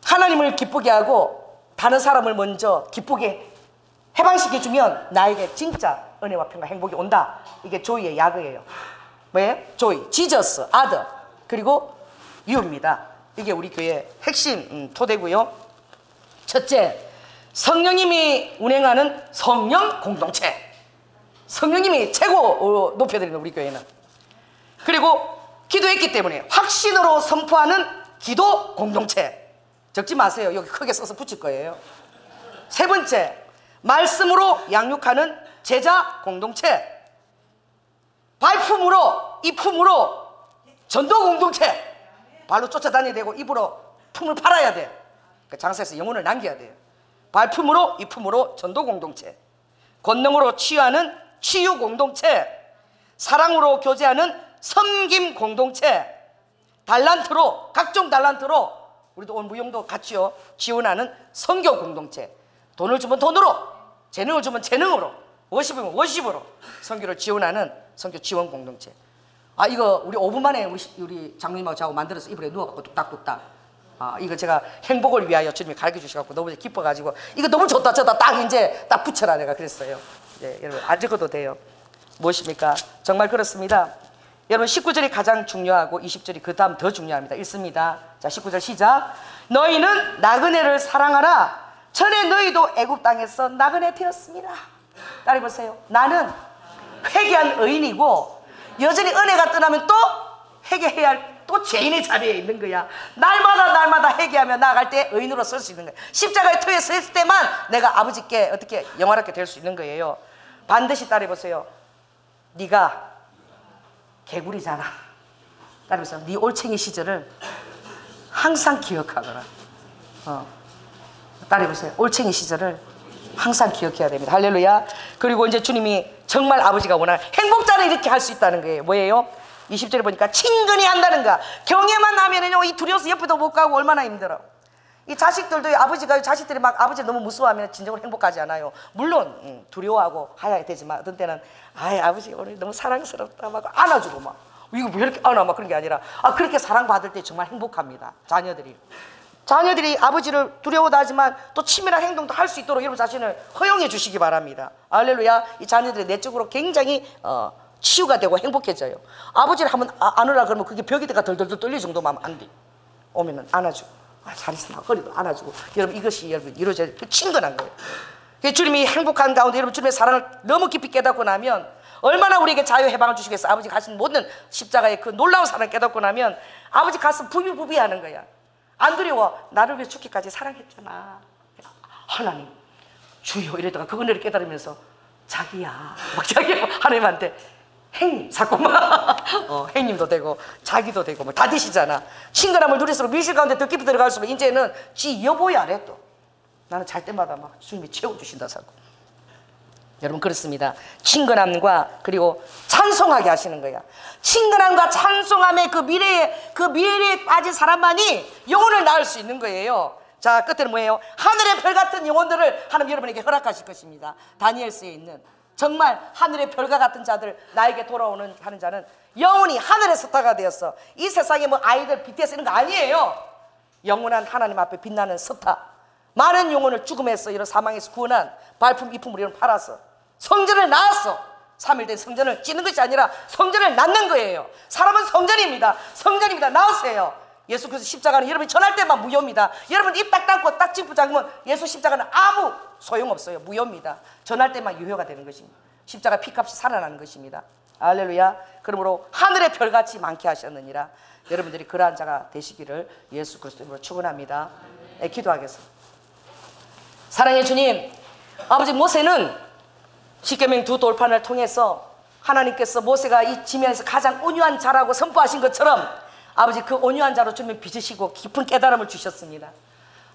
하나님을 기쁘게 하고 다른 사람을 먼저 기쁘게 해방시켜주면 나에게 진짜 은혜와 평강 행복이 온다. 이게 조이의 야그예요. 뭐예요? 조이, 지저스, 아더, 그리고 유입니다. 이게 우리 교회의 핵심 토대고요. 첫째, 성령님이 운행하는 성령 공동체. 성령님이 최고 높여드리는 우리 교회는. 그리고 기도했기 때문에 확신으로 선포하는 기도 공동체. 적지 마세요. 여기 크게 써서 붙일 거예요. 세 번째, 말씀으로 양육하는 제자 공동체. 발품으로, 이품으로 전도 공동체. 발로 쫓아다녀야 되고 입으로 품을 팔아야 돼. 그러니까 장사해서 영혼을 남겨야 돼요. 발품으로, 이품으로 전도 공동체. 권능으로 치유하는 치유 공동체. 사랑으로 교제하는 섬김 공동체. 달란트로, 각종 달란트로 우리도 오늘 무용도 같이요 지원하는 선교 공동체. 돈을 주면 돈으로, 재능을 주면 재능으로, 워십이면 워십으로 선교를 지원하는 선교 지원 공동체. 아, 이거 우리 5분 만에 우리 장로님하고 저하고 만들어서 이불에 누워갖고 뚝딱뚝딱. 아, 이거 제가 행복을 위하여 주님이 가르쳐 주셔갖고 너무 기뻐가지고 이거 너무 좋다. 저다 딱 이제 딱 붙여라 내가 그랬어요. 네, 여러분 안 적어도 돼요. 무엇입니까? 정말 그렇습니다. 여러분 19절이 가장 중요하고 20절이 그 다음 더 중요합니다. 읽습니다. 자, 19절 시작. 너희는 나그네를 사랑하라. 전에 너희도 애굽 땅에서 나그네 되었습니다. 따라해보세요. 나는 회개한 의인이고 여전히 은혜가 떠나면 또 회개해야 할 또 죄인의 자리에 있는 거야. 날마다 회개하며 나아갈 때 의인으로 설 수 있는 거야. 십자가에 토해 서 있을 때만 내가 아버지께 어떻게 영화롭게 될 수 있는 거예요. 반드시 따라해보세요. 네가 개구리잖아. 따라해보세요. 네 올챙이 시절을 항상 기억하거라. 따라해보세요. 올챙이 시절을 항상 기억해야 됩니다. 할렐루야. 그리고 이제 주님이 정말 아버지가 원하는 행복자는 이렇게 할 수 있다는 거예요. 뭐예요? 20절에 보니까 친근히 한다는 거야. 경외만 하면은요, 이 두려워서 옆에도 못 가고 얼마나 힘들어. 이 자식들도 자식들이 막 아버지를 너무 무서워하면 진정으로 행복하지 않아요. 물론 두려워하고 하야 되지만 어떤 때는 아버지 오늘 너무 사랑스럽다 막 안아주고 막 이거 왜 이렇게 안아 막 그런 게 아니라 그렇게 사랑받을 때 정말 행복합니다. 자녀들이 아버지를 두려워도 하지만 또 치밀한 행동도 할 수 있도록 여러분 자신을 허용해 주시기 바랍니다. 할렐루야. 이 자녀들이 내적으로 굉장히 치유가 되고 행복해져요. 아버지를 한번 안으라 그러면 그게 벽이 돼가 덜덜덜 떨릴 정도만 하면 안 돼. 오면은 안아주고 잘 있으면 허리도 안아주고. 여러분 이것이 여러분 이루어질 친근한 거예요. 주님이 행복한 가운데 여러분 주님의 사랑을 너무 깊이 깨닫고 나면 얼마나 우리에게 자유 해방을 주시겠어. 아버지 가신 모든 십자가의 그 놀라운 사랑을 깨닫고 나면 아버지 가슴 부비부비하는 거야. 안 두려워. 나를 위해 죽기까지 사랑했잖아. 하나님 주여 이러다가 그 은혜를 깨달으면서 자기야 하나님한테 행님 자꾸만 행님도 되고 자기도 되고 뭐 다 되시잖아. 친근함을 누릴수록 밀실 가운데 더 깊이 들어갈수록 이제는 지 여보야 아래 또 나는 잘 때마다 막 주님이 채워주신다 자꾸. 여러분 그렇습니다. 친근함과 그리고 찬송하게 하시는 거야. 친근함과 찬송함의 그 미래에 빠진 사람만이 영혼을 낳을 수 있는 거예요. 자, 끝에는 뭐예요? 하늘의 별 같은 영혼들을 하나님 여러분에게 허락하실 것입니다. 다니엘서에 있는 정말 하늘의 별과 같은 자들, 나에게 돌아오는 하는 자는 영원히 하늘의 스타가 되었어. 이 세상에 뭐 아이들 BTS 이런 거 아니에요. 영원한 하나님 앞에 빛나는 스타. 많은 영혼을 죽음에서 이런 사망에서 구원한 발품 이품을 이런 팔아서 성전을 낳았어. 3일 된 성전을 찌는 것이 아니라 성전을 낳는 거예요. 사람은 성전입니다. 성전입니다. 나오세요. 예수 그리스도 십자가는 여러분이 전할 때만 무효입니다. 여러분 입 딱 닫고 딱 짚고 잡으면 예수 십자가는 아무 소용없어요. 무효입니다. 전할 때만 유효가 되는 것입니다. 십자가 피값이 살아나는 것입니다. 할렐루야. 그러므로 하늘의 별같이 많게 하셨느니라. 여러분들이 그러한 자가 되시기를 예수 그리스도로 축원합니다. 기도하겠습니다. 사랑의 주님, 아버지, 모세는 십계명 두 돌판을 통해서 하나님께서 모세가 이 지면에서 가장 온유한 자라고 선포하신 것처럼 아버지, 그 온유한 자로 주님 빚으시고 깊은 깨달음을 주셨습니다.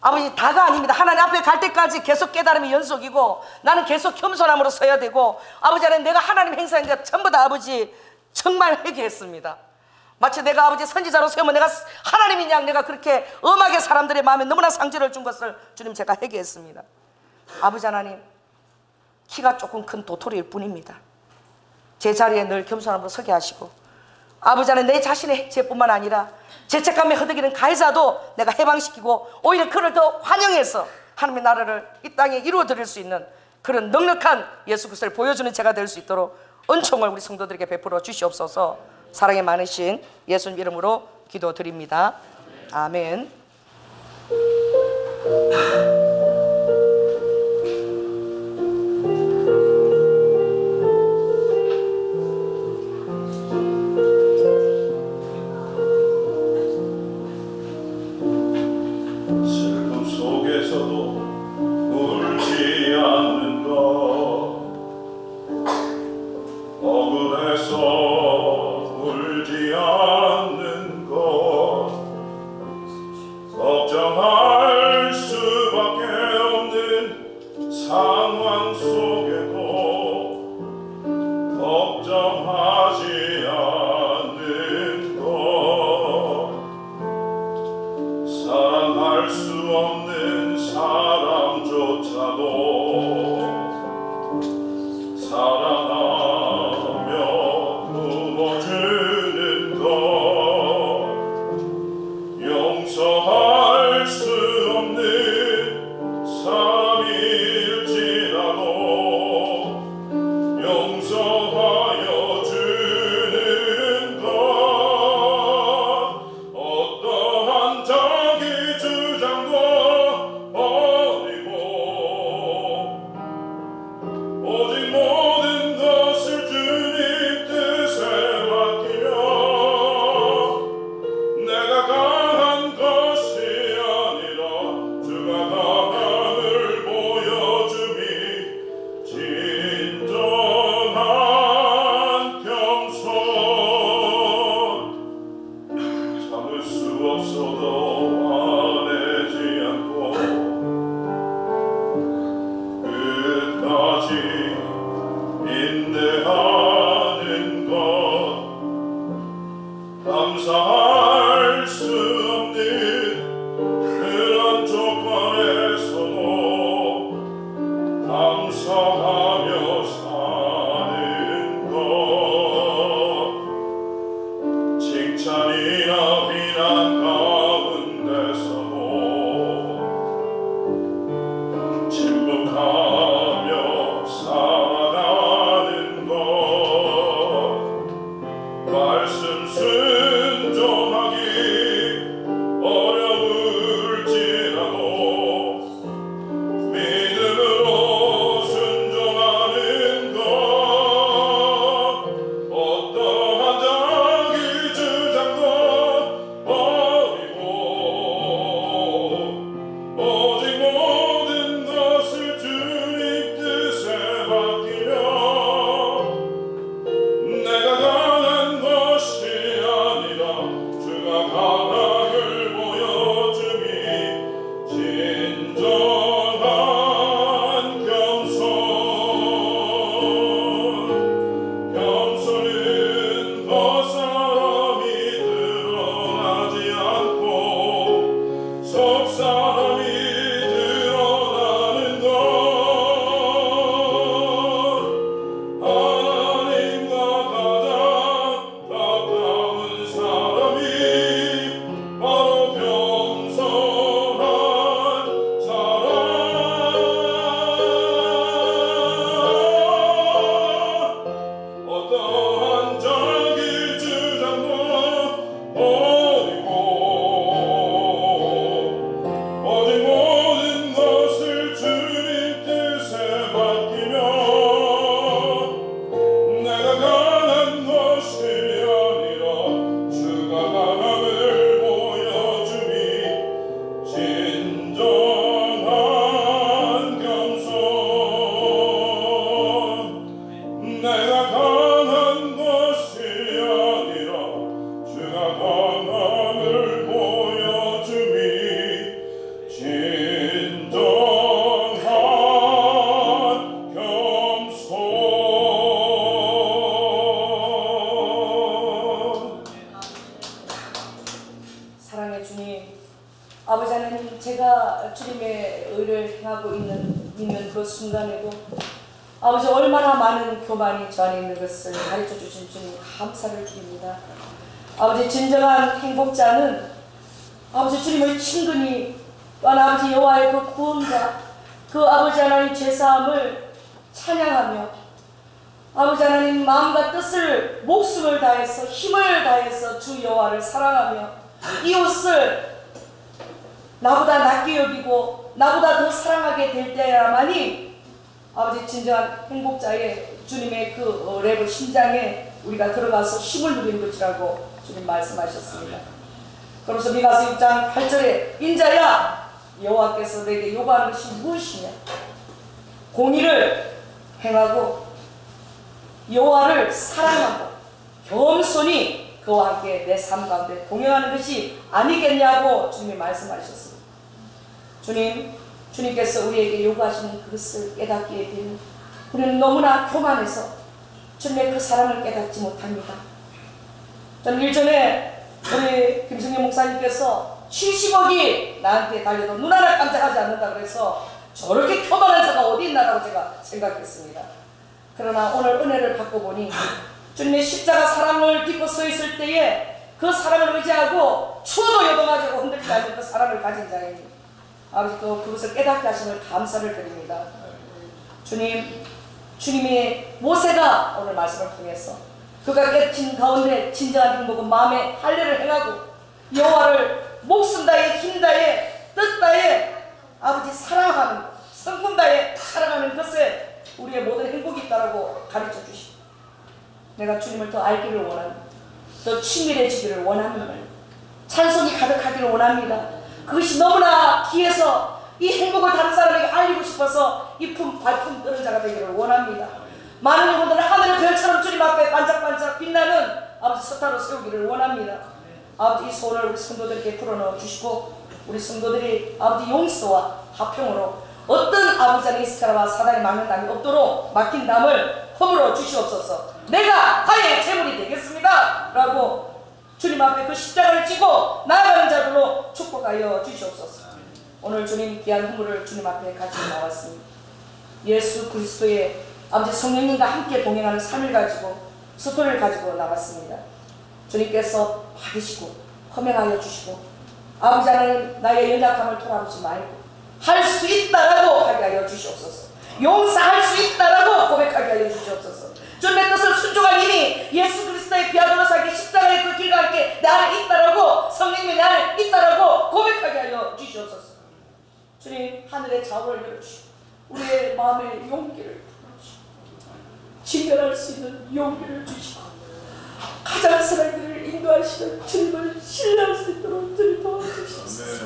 아버지, 다가 아닙니다. 하나님 앞에 갈 때까지 계속 깨달음이 연속이고 나는 계속 겸손함으로 서야 되고, 아버지 안에 내가 하나님 행사한 것 전부 다 아버지 정말 회개했습니다. 마치 내가 아버지 선지자로 세우면 내가 하나님인 양 내가 그렇게 엄하게 사람들의 마음에 너무나 상처를 준 것을 주님 제가 회개했습니다. 아버지 하나님, 키가 조금 큰 도토리일 뿐입니다. 제 자리에 늘 겸손함으로 서게 하시고, 아버지 하나님, 내 자신의 죄뿐만 아니라 죄책감에 허덕이는 가해자도 내가 해방시키고 오히려 그를 더 환영해서 하나님의 나라를 이 땅에 이루어 드릴 수 있는 그런 넉넉한 예수 그리스도를 보여주는 제가 될 수 있도록 은총을 우리 성도들에게 베풀어 주시옵소서. 사랑이 많으신 예수님 이름으로 기도드립니다. 아멘. 용서하여 주는 주님의 의를 행하고 있는 그 순간에도 아버지 얼마나 많은 교만이 저 안에 있는 것을 가르쳐 주신 주님 감사를 드립니다. 아버지 진정한 행복자는 아버지 주님의 친근히 또한 아버지 여호와의 그 구원자 그 아버지 하나님 제사함을 찬양하며 아버지 하나님 마음과 뜻을 목숨을 다해서 힘을 다해서 주 여호와를 사랑하며 이웃을 나보다 낫게 여기고 나보다 더 사랑하게 될 때야만이 아버지 진정한 행복자의 주님의 그 랩을 심장에 우리가 들어가서 힘을 누리는 것이라고 주님 말씀하셨습니다. 그러면서 미가서 6장 8절에 인자야 여호와께서 내게 요구하는 것이 무엇이냐 공의를 행하고 여호와를 사랑하고 겸손히 그와 함께 내 삶 가운데 동행하는 것이 아니겠냐고 주님이 말씀하셨습니다. 주님께서 우리에게 요구하시는 그것을 깨닫게 되는 우리는 너무나 교만해서 주님의 그 사랑을 깨닫지 못합니다. 저는 일전에 우리 김승현 목사님께서 70억이 나한테 달려도 눈 하나 깜짝하지 않는다 그래서 저렇게 교만한 자가 어디 있나라고 제가 생각했습니다. 그러나 오늘 은혜를 받고 보니 주님의 십자가 사랑을 딛고 서 있을 때에 그 사랑을 의지하고 추워도 요동하지 흔들리지 않는 그 사랑을 가진 자이니 아버지 그것을 깨닫게 하심을 감사를 드립니다. 주님의 모세가 오늘 말씀을 통해서 그가 깨친 가운데 진정한 행복은 마음의 할례를 행하고 여호와를 목숨 다해 힘 다해 뜻 다해 아버지 사랑하는 성품 다해 사랑하는 것에 우리의 모든 행복이 있다라고 가르쳐 주시고 내가 주님을 더 알기를 원합니다. 더 친밀해지기를 원합니다. 찬송이 가득하기를 원합니다. 그것이 너무나 귀해서 이 행복을 다른 사람에게 알리고 싶어서 이 발품 뜨는 자가 되기를 원합니다. 많은 영혼들은 하늘의 별처럼 주님 앞에 반짝반짝 빛나는 아버지 서타로 세우기를 원합니다. 아버지 이 소원을 우리 성도들에게 풀어넣어 주시고 우리 성도들이 아버지 용서와 화평으로 어떤 아버지 안에 이스카라와 사단이 막는 담이 없도록 막힌 담을 허물어 주시옵소서. 내가 화해의 제물이 되겠습니다 라고 주님 앞에 그 십자가를 지고 나아가는 자들로 축복하여 주시옵소서. 오늘 주님 귀한 헌물을 주님 앞에 가지고 나왔습니다. 예수 그리스도의 아버지 성령님과 함께 동행하는 삶을 가지고 스토리를 가지고 나왔습니다. 주님께서 받으시고 허명하여 주시고 아버지 하나님 나의 연약함을 돌아보지 말고 할 수 있다라고 하게 하여 주시옵소서. 용서할 수 있다라고 고백하게 하여 주시옵소서. 주님의 뜻을 순종한 힘이 예수 그리스도의 비아도로 사기 십자가의 그 길과 함께 내 안에 있다라고 성령님이 내 안에 있다라고 고백하게 하여 주시옵소서. 주님 하늘의 자원을 열어주시고 우리의 마음의 용기를 직면할 수 있는 용기를 주시고 가장 사랑들을 인도하시는 주님을 신뢰할 수 있도록 주님 도와주시옵소서.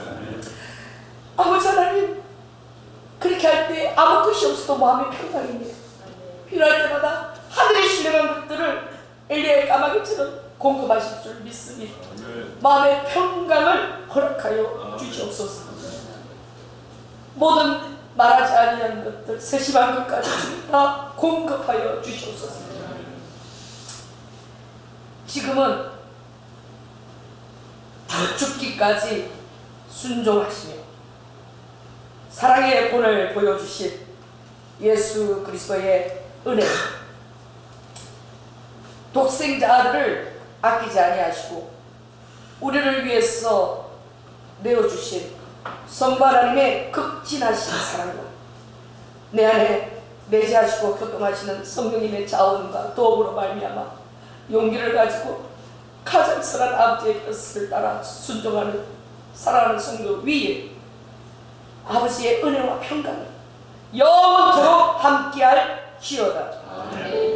아버지 하나님 그렇게 할 때 아무 것이 없어도 마음의 평강입니다. 필요할 때마다 하늘의 신령한 것들을 엘리야의 까마귀처럼 공급하실 줄 믿습니다. 마음의 평강을 허락하여 주시옵소서. 모든 말하지 아니하는 것들 세심한 것까지 다 공급하여 주시옵소서. 지금은 죽기까지 순종하시며 사랑의 본을 보여주신 예수 그리스도의 은혜 독생자 아들을 아끼지 아니하시고 우리를 위해서 내어주신 성부 하나님의 극진하신 사랑과 내 안에 내재하시고 교통하시는 성령님의 자원과 도움으로 말미암아 용기를 가지고 가장 선한 아버지의 뜻을 따라 순종하는 사랑하는 성도 위에 아버지의 은혜와 평강을 영원토록 함께할 지어다. 아멘.